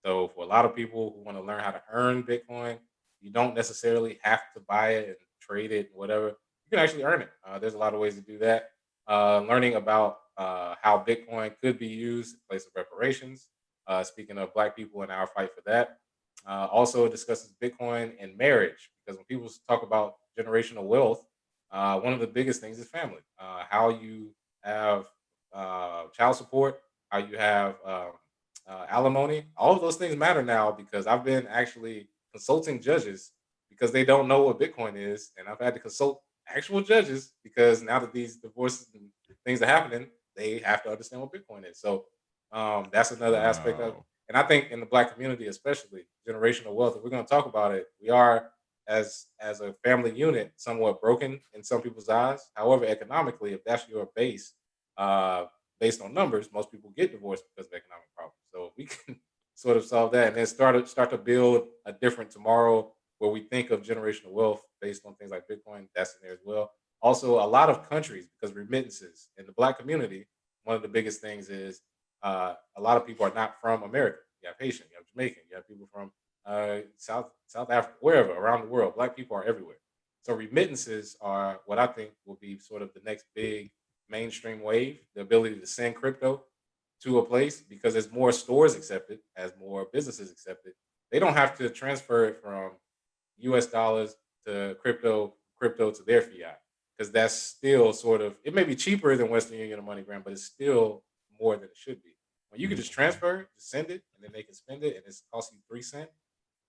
So for a lot of people who want to learn how to earn Bitcoin, you don't necessarily have to buy it and trade it, whatever. You can actually earn it. There's a lot of ways to do that. Learning about how Bitcoin could be used in place of reparations. Speaking of Black people and our fight for that. Also, it discusses Bitcoin and marriage because when people talk about generational wealth, one of the biggest things is family. How you have child support, how you have alimony. All of those things matter now because I've been actually consulting judges because they don't know what Bitcoin is, and I've had to consult actual judges because now that these divorces and things are happening, they have to understand what Bitcoin is. So that's another aspect of, Wow. and I think in the Black community, especially generational wealth. If we're going to talk about it, we are as a family unit somewhat broken in some people's eyes. However, economically, if that's your base, uh, based on numbers, most people get divorced because of economic problems. So if we can sort of solve that and then start to build a different tomorrow where we think of generational wealth based on things like Bitcoin, that's in there as well. Also, a lot of countries, because remittances in the Black community, one of the biggest things is a lot of people are not from America. You have Haitian, you have Jamaican, you have people from South Africa, wherever around the world. Black people are everywhere. So remittances are what I think will be sort of the next big mainstream wave. The ability to send crypto to a place because as more stores accept it, as more businesses accept it, they don't have to transfer it from US dollars to crypto to their fiat. Because that's still sort of it may be cheaper than Western Union or MoneyGram, but it's still more than it should be. When you can just transfer, just send it, and then they can spend it, and it's cost you 3 cents.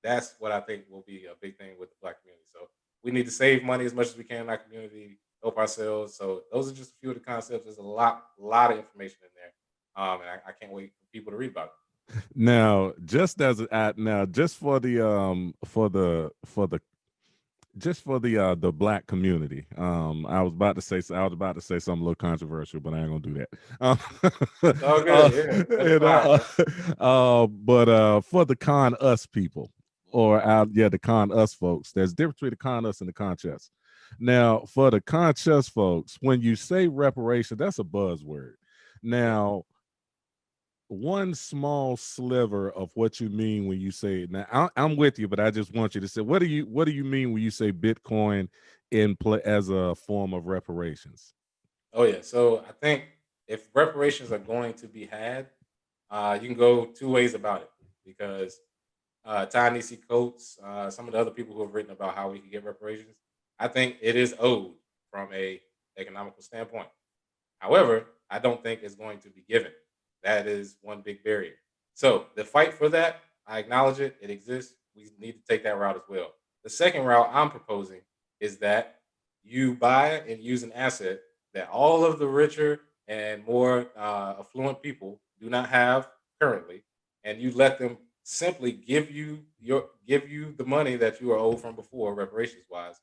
That's what I think will be a big thing with the Black community. So we need to save money as much as we can in our community, help ourselves. So those are just a few of the concepts. There's a lot of information in there, and I can't wait for people to read about it. Now, just as now, just for the just for the Black community. I was about to say something a little controversial, but I ain't gonna do that. It's all good, yeah. That's and, fine, bro. but for the con us people, or the con us folks, there's a difference between the con us and the con chess. Now, for the con chess folks, when you say reparation, that's a buzzword. Now, one small sliver of what you mean when you say now I'm with you, but I just want you to say what do you mean when you say Bitcoin in play as a form of reparations? Oh yeah. So I think if reparations are going to be had, you can go two ways about it because Ta-Nehisi Coates, some of the other people who have written about how we can get reparations, I think it is owed from a economical standpoint. However, I don't think it's going to be given. That is one big barrier. So the fight for that, I acknowledge it. It exists. We need to take that route as well. The second route I'm proposing is that you buy and use an asset that all of the richer and more affluent people do not have currently, and you let them simply give you the money that you are owed from before, reparations wise,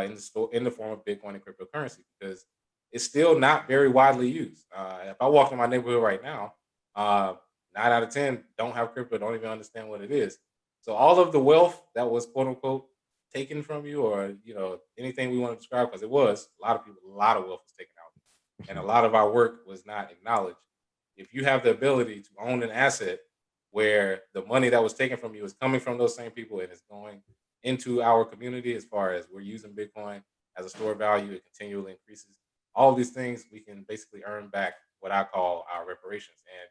in the form of Bitcoin and cryptocurrency because it's still not very widely used. If I walk in my neighborhood right now, uh, 9 out of 10 don't have crypto, don't even understand what it is. So all of the wealth that was quote unquote taken from you, or anything we want to describe, because it was a lot of people, a lot of wealth was taken out, and a lot of our work was not acknowledged. If you have the ability to own an asset where the money that was taken from you is coming from those same people and is going into our community, as far as we're using Bitcoin as a store of value, it continually increases all of these things, we can basically earn back what I call our reparations. And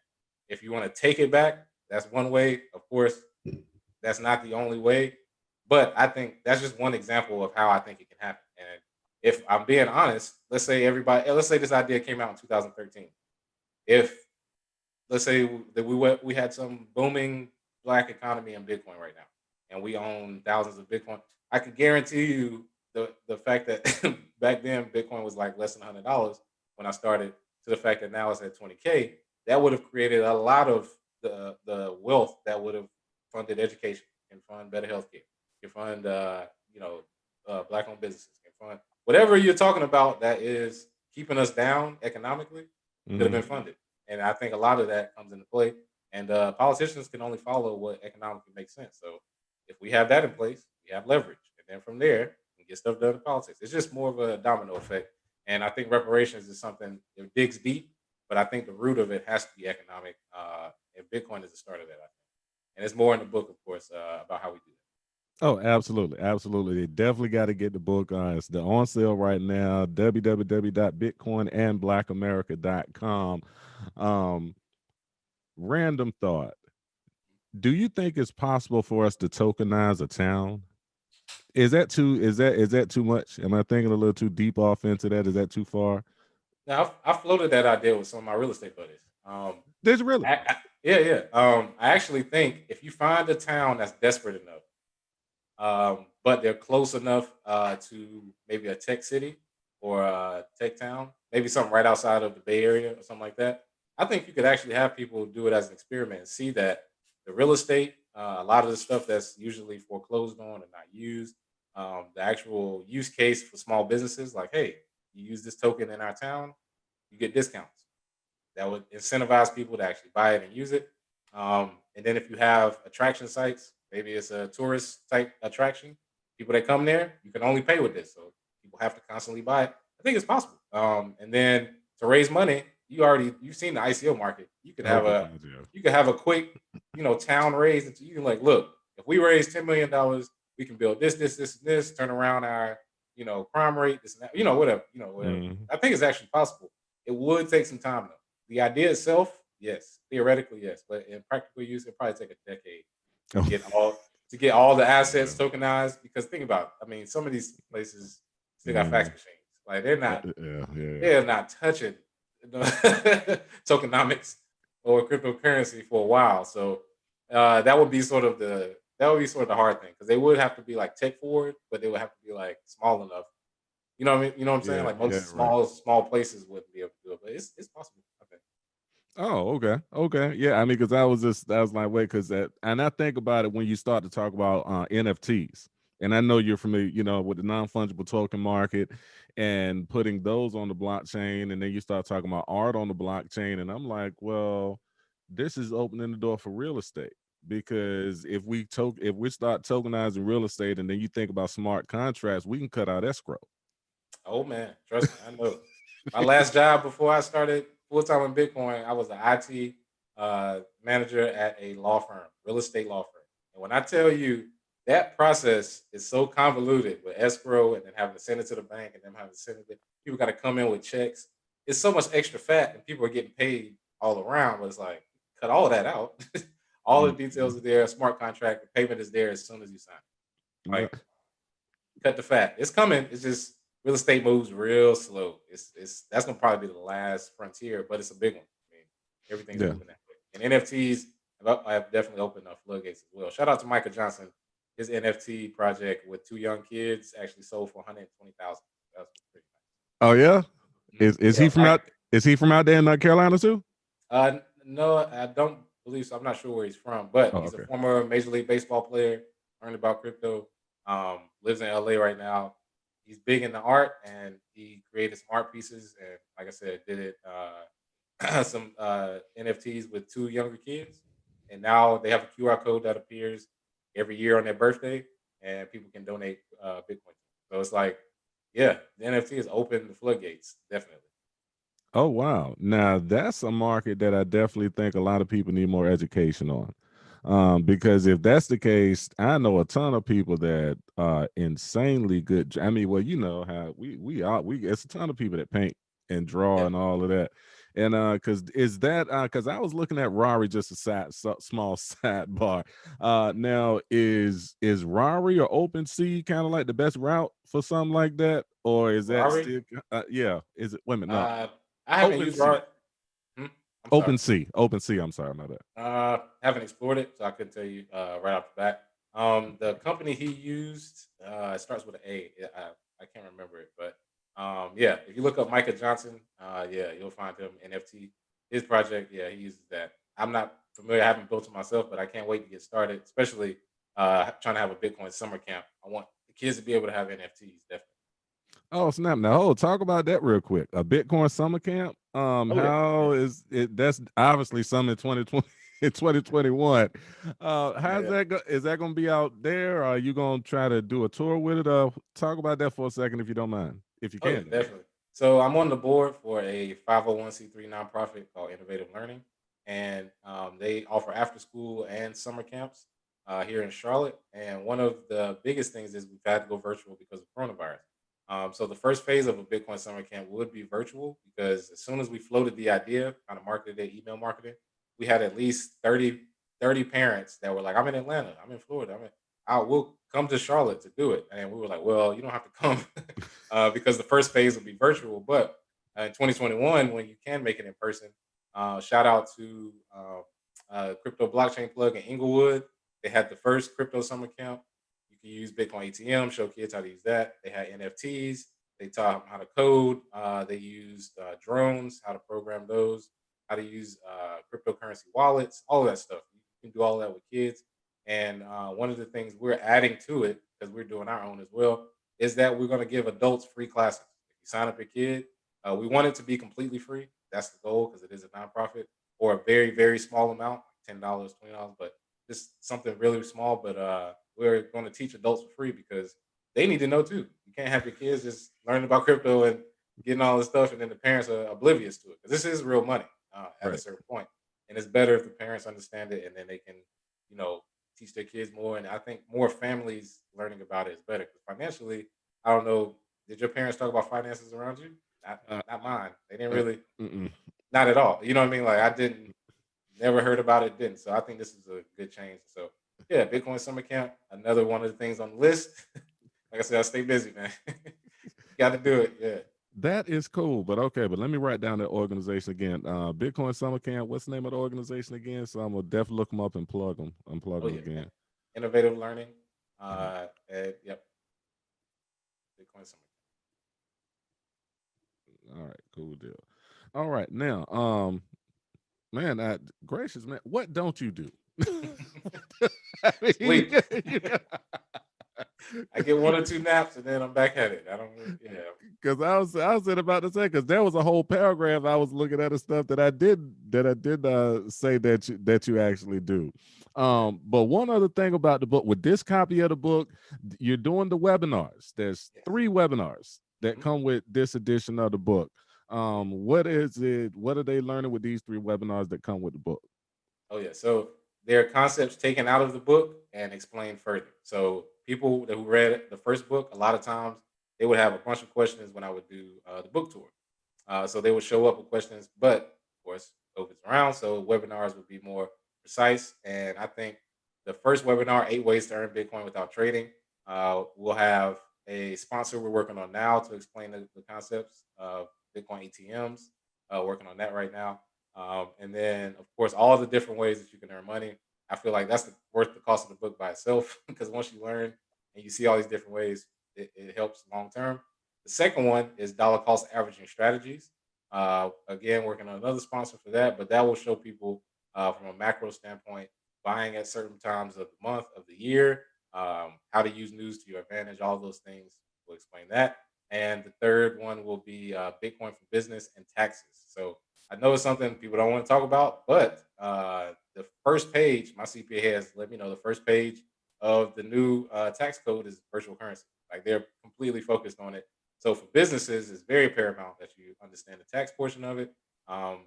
if you want to take it back, that's one way. Of course, that's not the only way. But I think that's just one example of how I think it can happen. And if I'm being honest, let's say this idea came out in 2013. If let's say that we had some booming Black economy in Bitcoin right now, and we own thousands of Bitcoin, I could guarantee you the fact that back then Bitcoin was like less than $100 when I started, to the fact that now it's at 20K, that would have created a lot of the wealth that would have funded education, can fund better healthcare, can fund Black owned businesses, can fund whatever you're talking about that is keeping us down economically, could have been funded. And I think a lot of that comes into play. And politicians can only follow what economically makes sense. So if we have that in place, we have leverage. And then from there, we get stuff done in politics. It's just more of a domino effect. And I think reparations is something that digs deep, but I think the root of it has to be economic. And Bitcoin is the start of that, I think. And it's more in the book, of course, about how we do that. Oh, absolutely. Absolutely. They definitely got to get the book on. It's on sale right now. www.bitcoinandblackamerica.com. Random thought. Do you think it's possible for us to tokenize a town? Is that too much? Am I thinking a little too deep off into that? Is that too far? Now, I floated that idea with some of my real estate buddies. There's really Yeah, yeah. I actually think if you find a town that's desperate enough, but they're close enough to maybe a tech city or a tech town, maybe something right outside of the Bay Area or something like that. I think you could actually have people do it as an experiment and see that the real estate, a lot of the stuff that's usually foreclosed on and not used, the actual use case for small businesses, like, hey, you use this token in our town, you get discounts. That would incentivize people to actually buy it and use it. And then if you have attraction sites, maybe it's a tourist type attraction, people that come there, you can only pay with this. So people have to constantly buy it. I think it's possible. And then to raise money, you've seen the ICO market. Oh, good God, yeah. You could have a quick, town raise that you can like, look, if we raise $10 million, we can build this, turn around our, crime rate, this and that, whatever. Mhm. I think it's actually possible. It would take some time though. The idea itself, yes, theoretically, yes, but in practical use, it probably take a decade to Oh, get all the assets yeah. tokenized. Because think about it, I mean, some of these places still got fax Mhm. machines. Like Yeah. they're not touching tokenomics or cryptocurrency for a while. So that would be sort of the hard thing because they would have to be like tech forward, but they would have to be like small enough. You know what I mean? You know what I'm saying? Yeah, Like yeah, most right. small places wouldn't be able to do it, but it's possible. Okay. Oh, okay. Yeah, I mean, because I was like, wait, because that, and I think about it when you start to talk about NFTs, and I know you're familiar, with the non-fungible token market and putting those on the blockchain, and then you start talking about art on the blockchain, and I'm like, well, this is opening the door for real estate because if we start tokenizing real estate, and then you think about smart contracts, we can cut out escrow. Oh man, trust me, I know. My last job before I started full time in Bitcoin, I was an IT manager at a law firm, real estate law firm. And when I tell you that process is so convoluted with escrow and then having to send it to the bank and then having to send it, people got to come in with checks. It's so much extra fat, and people are getting paid all around. But it's like cut all of that out. All the Mhm. details are there. A smart contract, the payment is there as soon as you sign. Yeah. Like cut the fat. It's coming. It's just real estate moves real slow. It's that's gonna probably be the last frontier, but it's a big one. I mean, everything's Yeah. moving that way. And NFTs have definitely opened up floodgates as well. Shout out to Michael Johnson. His NFT project with two young kids actually sold for 120,000. That's pretty Oh yeah. nice. Mhm. Is he Yeah, from out? Is he from out there in North Carolina too? No, I don't believe so. I'm not sure where he's from, but Oh, he's a okay. former Major League Baseball player. Learned about crypto. Lives in LA right now. He's big into art, and he created some art pieces. And like I said, did it some NFTs with two younger kids. And now they have a QR code that appears every year on their birthday, and people can donate Bitcoin. So it's like, yeah, the NFT has opened the floodgates, definitely. Oh wow. Now that's a market that I definitely think a lot of people need more education on. Because if that's the case, I know a ton of people that are insanely good. I mean, well, you know how we it's a ton of people that paint and draw Yeah. and all of that. And because I was looking at Rari, just a small sidebar. Now is Rari or OpenSea kind of like the best route for something like that, or is that Rari, still yeah? Is it women? No, uh, I haven't used OpenSea. Rari. I'm sorry. OpenSea. I'm sorry about that. Haven't explored it, so I couldn't tell you right off the bat. The company he used it starts with an A. I can't remember it, but yeah, if you look up Micah Johnson, yeah, you'll find him NFT. His project, yeah, he uses that. I'm not familiar. I haven't built it myself, but I can't wait to get started. Especially trying to have a Bitcoin summer camp. I want the kids to be able to have NFTs. Definitely. Oh snap! Now, talk about that real quick. A Bitcoin summer camp. Oh yeah, How yeah, is it? That's obviously some in 2020, in 2021. yeah, How's yeah. that? Is that going to be out there? Or are you going to try to do a tour with it? Talk about that for a second, if you don't mind, if you Oh yeah, can. I mean. definitely. So I'm on the board for a 501c3 nonprofit called Innovative Learning, and they offer after school and summer camps here in Charlotte. And one of the biggest things is we've had to go virtual because of coronavirus. So the first phase of a Bitcoin summer camp would be virtual because as soon as we floated the idea, kind of marketed it, email marketing, we had at least 30 parents that were like, "I'm in Atlanta, I'm in Florida, I will come to Charlotte to do it." And we were like, "Well, you don't have to come." Because the first phase will be virtual. But in 2021, when you can make it in person, shout out to crypto blockchain plug in Inglewood. They had the first crypto summer camp. You can use Bitcoin ATM, show kids how to use that. They had NFTs. They taught them how to code. They used drones, how to program those, how to use cryptocurrency wallets, all of that stuff. You can do all of that with kids. And one of the things we're adding to it, because we're doing our own as well, is that we're going to give adults free classes. If you sign up your kid, we want it to be completely free. That's the goal because it is a nonprofit, or a very, very small amount, like $10, $20, but just something really small. But we're going to teach adults for free because they need to know too. You can't have your kids just learning about crypto and getting all this stuff, and then the parents are oblivious to it, because this is real money at a Right. certain point, and it's better if the parents understand it, and then they can, you know, teach their kids more. And I think more families learning about it is better, because financially, I don't know. Did your parents talk about finances around you? Not, Uh, not mine. They didn't uh, really, mm-mm. not at all. You know what I mean? Like I didn't, never heard about it. Didn't. So I think this is a good change. So yeah, Bitcoin summer camp, another one of the things on the list. Like I said, I stay busy, man. Got to do it. Yeah. That is cool, but okay. But let me write down that organization again. Bitcoin Summer Camp. What's the name of the organization again? So I'm gonna definitely look them up and plug them. Unplug Oh them yeah. again. Innovative learning. Mhm. Yep. Bitcoin summer All right, cool deal. All right, now, man, gracious man, what don't you do? camp. I mean, Sleep. you I get one or two naps and then I'm back at it. I don't. Yeah. because I was about to say, because there was a whole paragraph I was looking at of stuff that I did say that you actually do. Okay. But one other thing about the book, with this copy of the book, you're doing the webinars. There's Yes. 3 webinars that Mhm. come with this edition of the book. Mhm. What is it? What are they learning with these 3 webinars that come with the book? Oh yeah. So there are concepts taken out of the book and explained further. So people who read the first book, a lot of times they would have a bunch of questions when I would do the book tour. So they would show up with questions, but of course, COVID's around, so webinars would be more precise. And I think the first webinar, 8 ways to earn Bitcoin without trading, we'll have a sponsor we're working on now to explain the concepts of Bitcoin ATMs. Working on that right now. And then, of course, all the different ways that you can earn money. I feel like that's worth the cost of the book by itself, because once you learn and you see all these different ways, it helps long term. The second one is dollar cost averaging strategies. Again, working on another sponsor for that, but that will show people from a macro standpoint, buying at certain times of the month, of the year, how to use news to your advantage, all those things. We'll explain that. And the third one will be Bitcoin for business and taxes. So I know it's something people don't want to talk about, but the first page, my CPA has let me know the first page of the new tax code is virtual currency. Like they're completely focused on it. So for businesses, it's very paramount that you understand the tax portion of it. Um,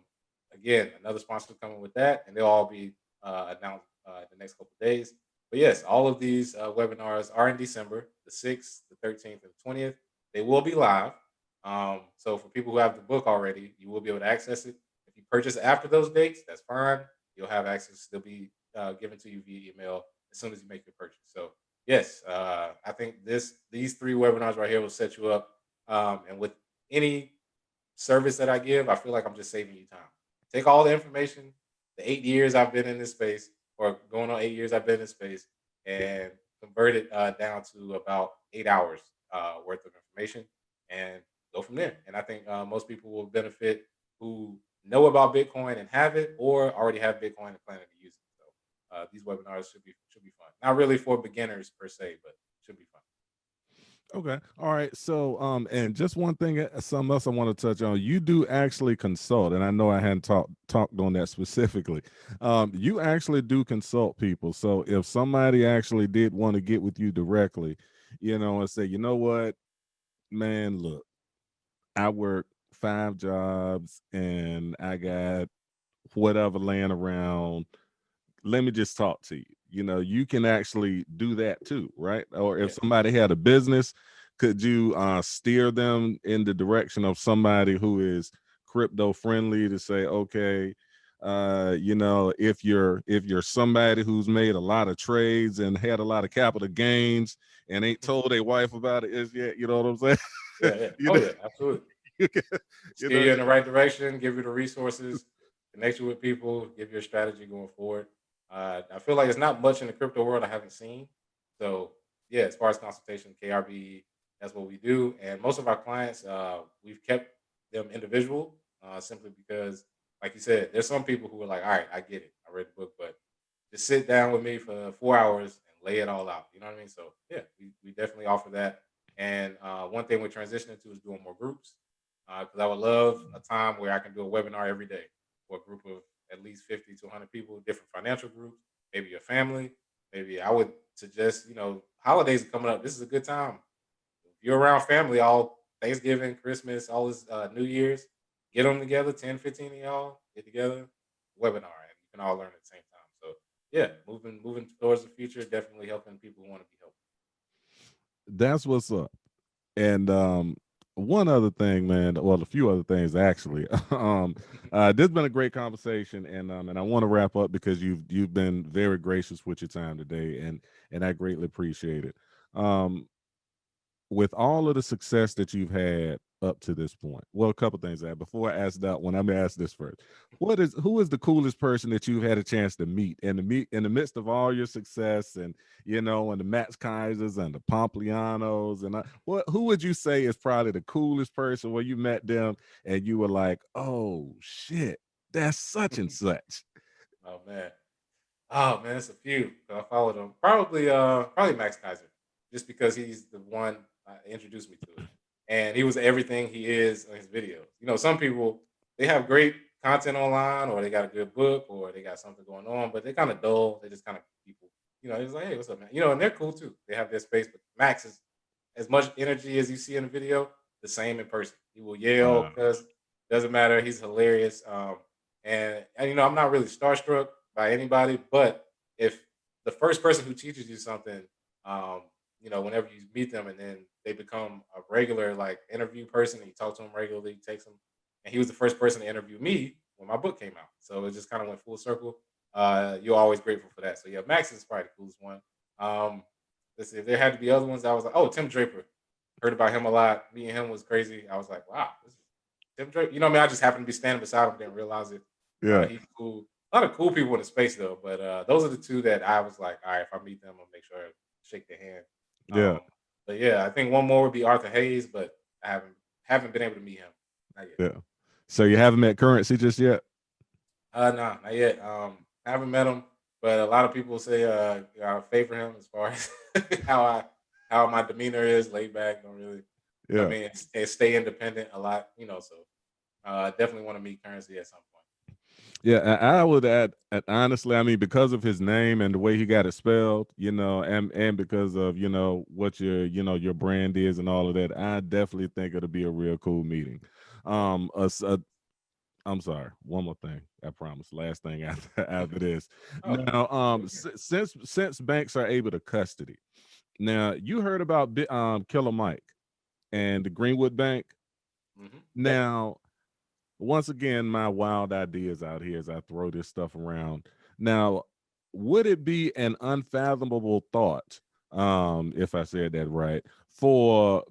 Again, another sponsor coming with that, and they'll all be announced in the next couple of days. But yes, all of these webinars are in December, the 6th, the 13th, and the 20th. They will be live. So for people who have the book already, you will be able to access it. If you purchase after those dates, that's fine. You'll have access. They'll be given to you via email as soon as you make your purchase. So yes, I think these 3 webinars right here will set you up. And with any service that I give, I feel like I'm just saving you time. Take all the information, the 8 years I've been in this space, or going on 8 years I've been in this space, and convert it down to about 8 hours worth of information, and go from there. And I think most people will benefit who know about Bitcoin and have it, or already have Bitcoin and planning to use it. So these webinars should be fun. Not really for beginners per se, but should be fun. Okay. All right. So, and just one thing, something else I want to touch on. You do actually consult, and I know I hadn't talked on that specifically. You actually do consult people. So, if somebody actually did want to get with you directly, and say, you know what, man, look, I work 5 jobs and I got whatever laying around. Let me just talk to you. You can actually do that too, right? Or if Yeah. somebody had a business, could you steer them in the direction of somebody who is crypto friendly to say, okay, if you're somebody who's made a lot of trades and had a lot of capital gains and ain't told their wife about it is yet, you know what I'm saying? Yeah, yeah. you Oh know, yeah, absolutely. you can, you Steer know, you in the right direction, give you the resources, connect you with people, give you a strategy going forward. I feel like it's not much in the crypto world I haven't seen. So yeah, as far as consultation, KRBE, that's what we do. And most of our clients, we've kept them individual, simply because, like you said, there's some people who are like, all right, I get it, I read the book, but just sit down with me for 4 hours and lay it all out. You know what I mean? So yeah, we definitely offer that. And one thing we're transitioning to is doing more groups, because I would love a time where I can do a webinar every day for a group of at least 50 to 100 people, different financial groups, maybe your family. Maybe I would suggest, holidays are coming up. This is a good time. if you're around family all Thanksgiving, Christmas, all this New Year's, get them together, 10, 15 of y'all, get together, webinar, and you can all learn at the same time. So yeah, moving towards the future, definitely helping people who want to be helped. That's what's up. And one other thing, man. Well, a few other things actually. This has been a great conversation, and I want to wrap up because you've been very gracious with your time today, and I greatly appreciate it. Um, with all of the success that you've had up to this point, well, a couple things. That before I ask that one, I'm gonna ask this first. Who is the coolest person that you've had a chance to meet in the midst of all your success, and and the Max Kaisers and the Pomplianos, and who would you say is probably the coolest person where you met them and you were like, oh shit, that's such and such. Oh man. Oh man, it's a few. I followed him. Probably Max Kaiser, just because he's the one introduced me to it, and he was everything he is in his videos. Some people they have great content online, or they got a good book, or they got something going on, but they're kind of dull. They just kind of people. He's like, hey, what's up, man? And they're cool too. They have their space, but Max is as much energy as you see in the video, the same in person. He will yell, Uh, cuss, doesn't matter. He's hilarious. And I'm not really starstruck by anybody, but if the first person who teaches you something, um, whenever you meet them and then they become a regular like interview person and you talk to them regularly, takes them, and he was the first person to interview me when my book came out. So it just kind of went full circle. You're always grateful for that. So yeah, Max is probably the coolest one. Um, let's see if there had to be other ones. I was like, oh, Tim Draper. Heard about him a lot. Meeting him was crazy. I was like, wow, this is Tim Draper. You know what I mean? I just happened to be standing beside him, didn't realize it. yeah, He's cool. A lot of cool people in the space though, but those are the two that I was like, all right, if I meet them, I'll make sure I shake their hand. yeah, But yeah, I think one more would be Arthur Hayes, but I haven't been able to meet him. Not yet. yeah. So you haven't met Currency just yet? No, not yet. I haven't met him, but a lot of people say I favor him as far as how my demeanor is, laid back, don't really. I Yeah. mean, stay independent a lot, so definitely want to meet Currency at some point. Yeah, I would add, honestly, I mean, because of his name and the way he got it spelled, and because of what your brand is and all of that, I definitely think it'll be a real cool meeting. I'm sorry, one more thing, I promise. Last thing after this. Oh, Now, okay. since banks are able to custody, now you heard about Killer Mike and the Greenwood Bank. Yep. Now, once again, my wild ideas out here as I throw this stuff around. Now, would it be an unfathomable thought, if I said that right,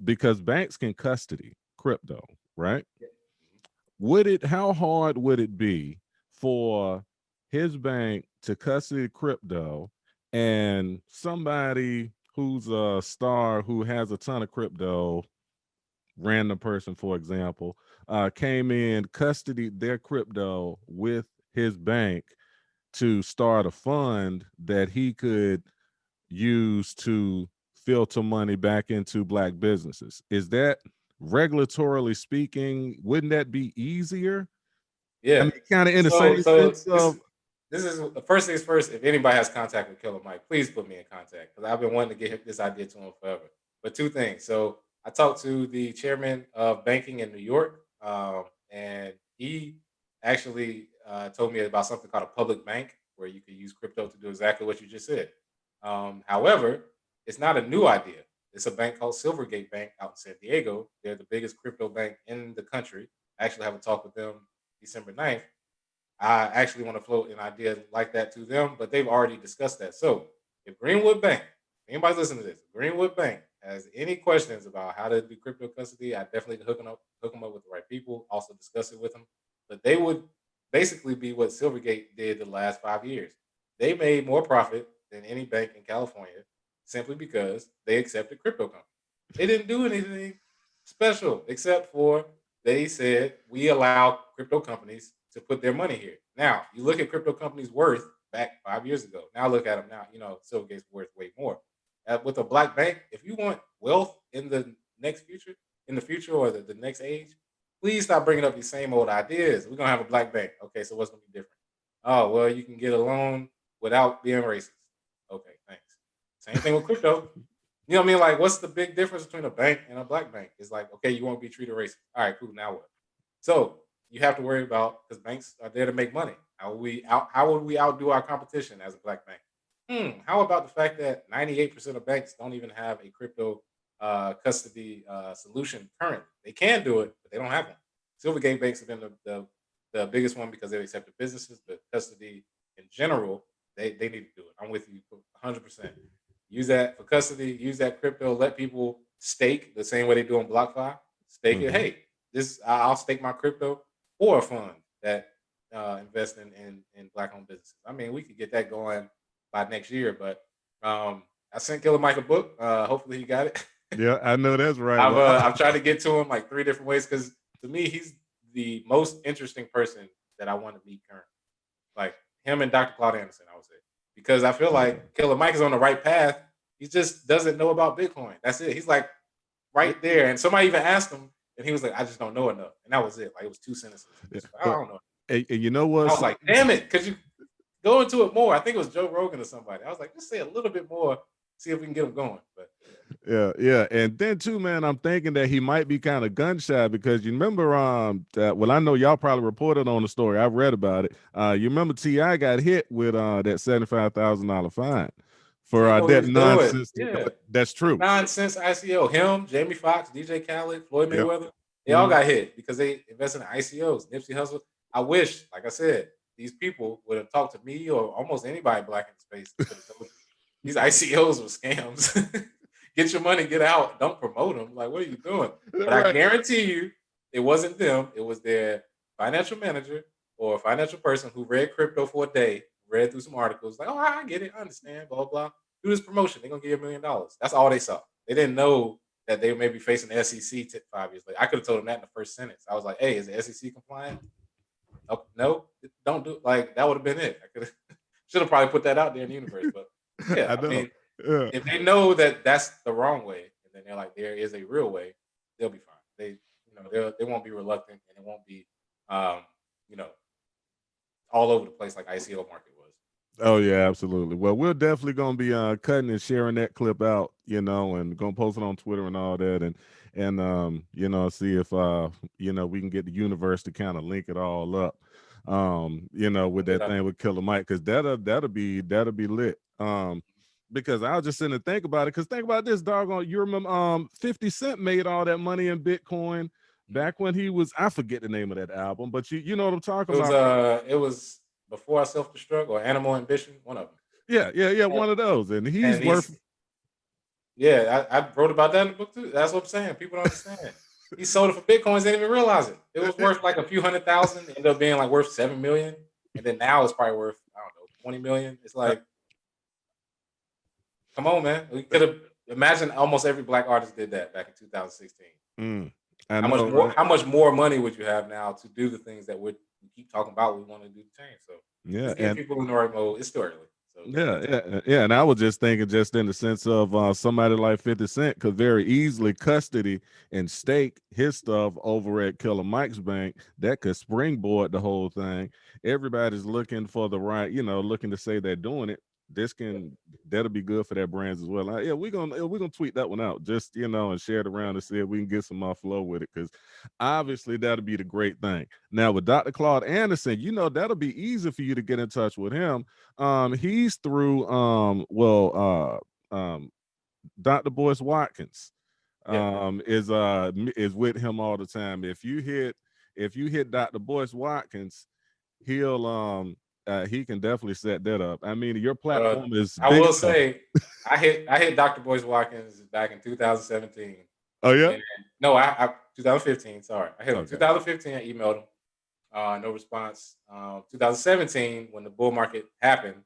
because banks can custody crypto, right? Yep. How hard would it be for his bank to custody crypto and somebody who's a star who has a ton of crypto, random person, for example, came in, custodied their crypto with his bank to start a fund that he could use to filter money back into black businesses? Is that, regulatorily speaking, wouldn't that be easier? I Yeah. mean, kind of in the So same so sense this of, this is the first things first. If anybody has contact with Killer Mike, please put me in contact because I've been wanting to get this idea to him forever. But two things. So I talked to the chairman of banking in New York, and he actually told me about something called a public bank where you could use crypto to do exactly what you just said. However, it's not a new idea. It's a bank called Silvergate Bank out in San Diego. They're the biggest crypto bank in the country. I actually have a talk with them December 9th. I actually want to float an idea like that to them, but they've already discussed that. So if Greenwood Bank, anybody's listening to this, Greenwood Bank has any questions about how to do crypto custody, I definitely hook them up with the right people, also discuss it with them. But they would basically be what Silvergate did the last 5 years. They made more profit than any bank in California simply because they accepted crypto companies. They didn't do anything special except for they said we allow crypto companies to put their money here. Now, you look at crypto companies' worth back 5 years ago. Now look at them now. Silvergate's worth way more. With a black bank, if you want wealth in the future or the next age, please stop bringing up these same old ideas. We're gonna have a black bank. Okay, so what's gonna be different? Oh, well, you can get a loan without being racist. Okay, thanks. Same thing with crypto. You know what I mean? Like, what's the big difference between a bank and a black bank? It's like, okay, you won't be treated racist. All right, cool. Now what? So you have to worry about, because banks are there to make money. How would we outdo our competition as a black bank? How about the fact that 98% of banks don't even have a crypto custody solution currently? They can do it, but they don't have one. Silvergate banks have been the biggest one because they accept the businesses, but custody in general, they need to do it. I'm with you 100%. Use that for custody, use that crypto, let people stake the same way they do on BlockFi. Stake it. Mhm. Hey, I'll stake my crypto for a fund that invest in black owned businesses. I mean, we could get that going by next year, but I sent Killer Mike a book. Hopefully he got it. Yeah, I know that's right. I've tried to get to him like 3 different ways because to me he's the most interesting person that I want to meet currently. Like him and Dr. Claude Anderson, I would say. Because I feel like Killer Mike is on the right path. He just doesn't know about Bitcoin. That's it. He's like right there. And somebody even asked him, and he was like, I just don't know enough. And that was it. Like it was 2 sentences. Like, I don't know. And you know what? I was like, damn it, could you go into it more? I think it was Joe Rogan or somebody. I was like, just say a little bit more, see if we can get him going. But Yeah. And then too, man, I'm thinking that he might be kind of gun shy because you remember that, well, I know y'all probably reported on the story. I've read about it. You remember T.I. got hit with that $75,000 fine for he that was doing. nonsense. Yeah. That's true. Nonsense ICO. Him, Jamie Foxx, DJ Khaled, Floyd Yep. Mayweather, they all got hit because they invested in ICOs. Nipsey Hussle. I wish, like I said, these people would have talked to me or almost anybody black in the space. Could have told me, these ICOs were scams. Get your money, get out. Don't promote them. Like, what are you doing? But I guarantee you, it wasn't them. It was their financial manager or financial person who read crypto for a day, read through some articles, like, oh, I get it, I understand, blah, blah. Do this promotion. They're gonna give you $1 million. That's all they saw. They didn't know that they may be facing the SEC 5 years later. I could have told them that in the first sentence. I was like, hey, is the SEC compliant? Oh, no, don't do like that would have been it. I could should have probably put that out there in the universe. But yeah, I mean, if they know that that's the wrong way, and then they're like, there is a real way, they'll be fine. They won't be reluctant, and it won't be, you know, all over the place like ICO market was. Oh yeah, absolutely. Well, we're definitely gonna be cutting and sharing that clip out, and gonna post it on Twitter and all that, and see if we can get the universe to kind of link it all up, with that thing with Killer Mike, because that'll be lit. Because I was just sitting and think about it. Because think about this, doggone, you remember 50 Cent made all that money in Bitcoin back when he was, I forget the name of that album, but you know what I'm talking about. It was Before I Self-Destruct or Animal Ambition, one of them. Yeah, one of those. And he's worth. Yeah, I wrote about that in the book too. That's what I'm saying. People don't understand. He sold it for Bitcoins, they didn't even realize it. It was worth like a few $100,000, ended up being like worth $7 million. And then now it's probably worth, I don't know, 20 million. It's like, come on, man. We could have imagined almost every black artist did that back in 2016. How much more money would you have now to do the things that we keep talking about we want to do to change? So yeah, and people in the right mode. It's still early. So yeah. And I was just thinking, just in the sense of somebody like 50 Cent could very easily custody and stake his stuff over at Killer Mike's bank. That could springboard the whole thing. Everybody's looking for the right, looking to say they're doing it. That'll be good for their brands as well. We're gonna tweet that one out, just and share it around and see if we can get some more flow with it, because obviously that'll be the great thing. Now with Dr. Claude Anderson, that'll be easy for you to get in touch with him. He's through Dr. Boyce Watkins is with him all the time. If you hit Dr. Boyce Watkins, he'll he can definitely set that up. I mean, your platform is. I will say, I hit Dr. Boyce Watkins back in 2017. Oh yeah. No, I 2015. Sorry, I hit him 2015. I emailed him. No response. 2017, when the bull market happened,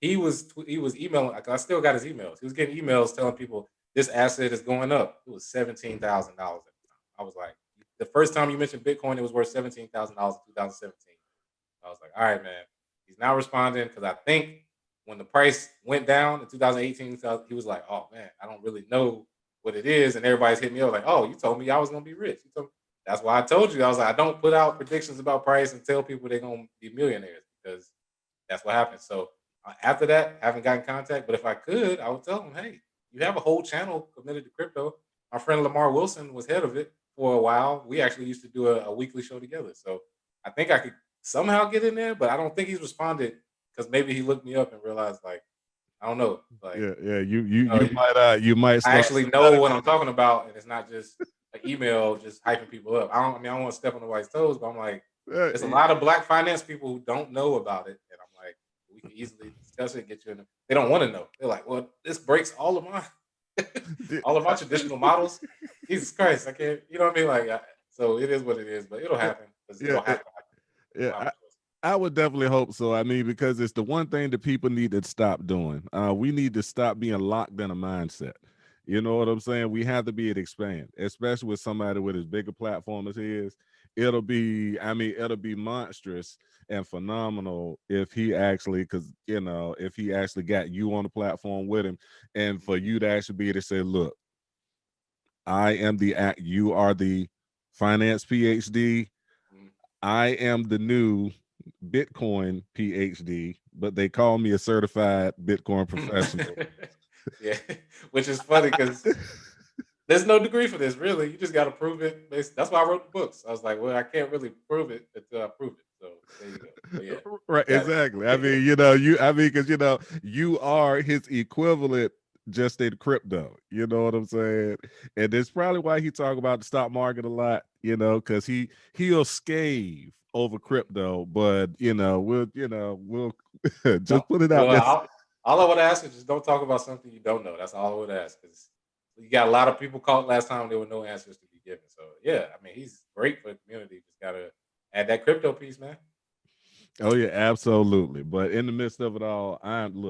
he was emailing. Like, I still got his emails. He was getting emails telling people this asset is going up. It was $17,000 at the time. I was like, the first time you mentioned Bitcoin, it was worth $17,000 in 2017. I was like, all right, man. He's now responding because I think when the price went down in 2018, he was like, oh man, I don't really know what it is. And everybody's hitting me up like, oh, you told me I was going to be rich. That's why I told you. I was like, I don't put out predictions about price and tell people they're going to be millionaires, because that's what happens. So after that, I haven't gotten contact. But if I could, I would tell them, hey, you have a whole channel committed to crypto. My friend Lamar Wilson was head of it for a while. We actually used to do a weekly show together. So I think I could somehow get in there, but I don't think he's responded because maybe he looked me up and realized like I don't know, like Yeah. You might I start. actually know what I'm talking about, and it's not just an email just hyping people up. I don't want to step on nobody's toes, but I'm like, there's a lot of black finance people who don't know about it, and I'm like, we can easily discuss it, get you in. They don't want to know. They're like, well, this breaks all of my all of my traditional models. Jesus Christ, I can't. You know what I mean? Like, so it is what it is, but it'll happen because it'll have to happen. Yeah, I would definitely hope so. I mean, because it's the one thing that people need to stop doing. We need to stop being locked in a mindset. You know what I'm saying? We have to be able to expand, especially with somebody with as big a platform as his. It'll be monstrous and phenomenal if he actually, because if he actually got you on the platform with him, and for you to actually be able to say, look, you are the finance PhD. I am the new Bitcoin PhD, but they call me a certified Bitcoin professional. Yeah, which is funny because there's no degree for this, really. You just got to prove it. That's why I wrote the books. I was like, well, I can't really prove it until I prove it. So there you go. But yeah, Right, exactly. I mean, because you are his equivalent just in crypto. You know what I'm saying? And that's probably why he talk about the stock market a lot. Because he'll scathe over crypto, but we'll just put it out there. All I would ask is just don't talk about something you don't know. That's all I would ask because you got a lot of people called last time. There were no answers to be given. So yeah, I mean, he's great for the community. Just gotta add that crypto piece, man. Oh yeah, absolutely. But in the midst of it all, look.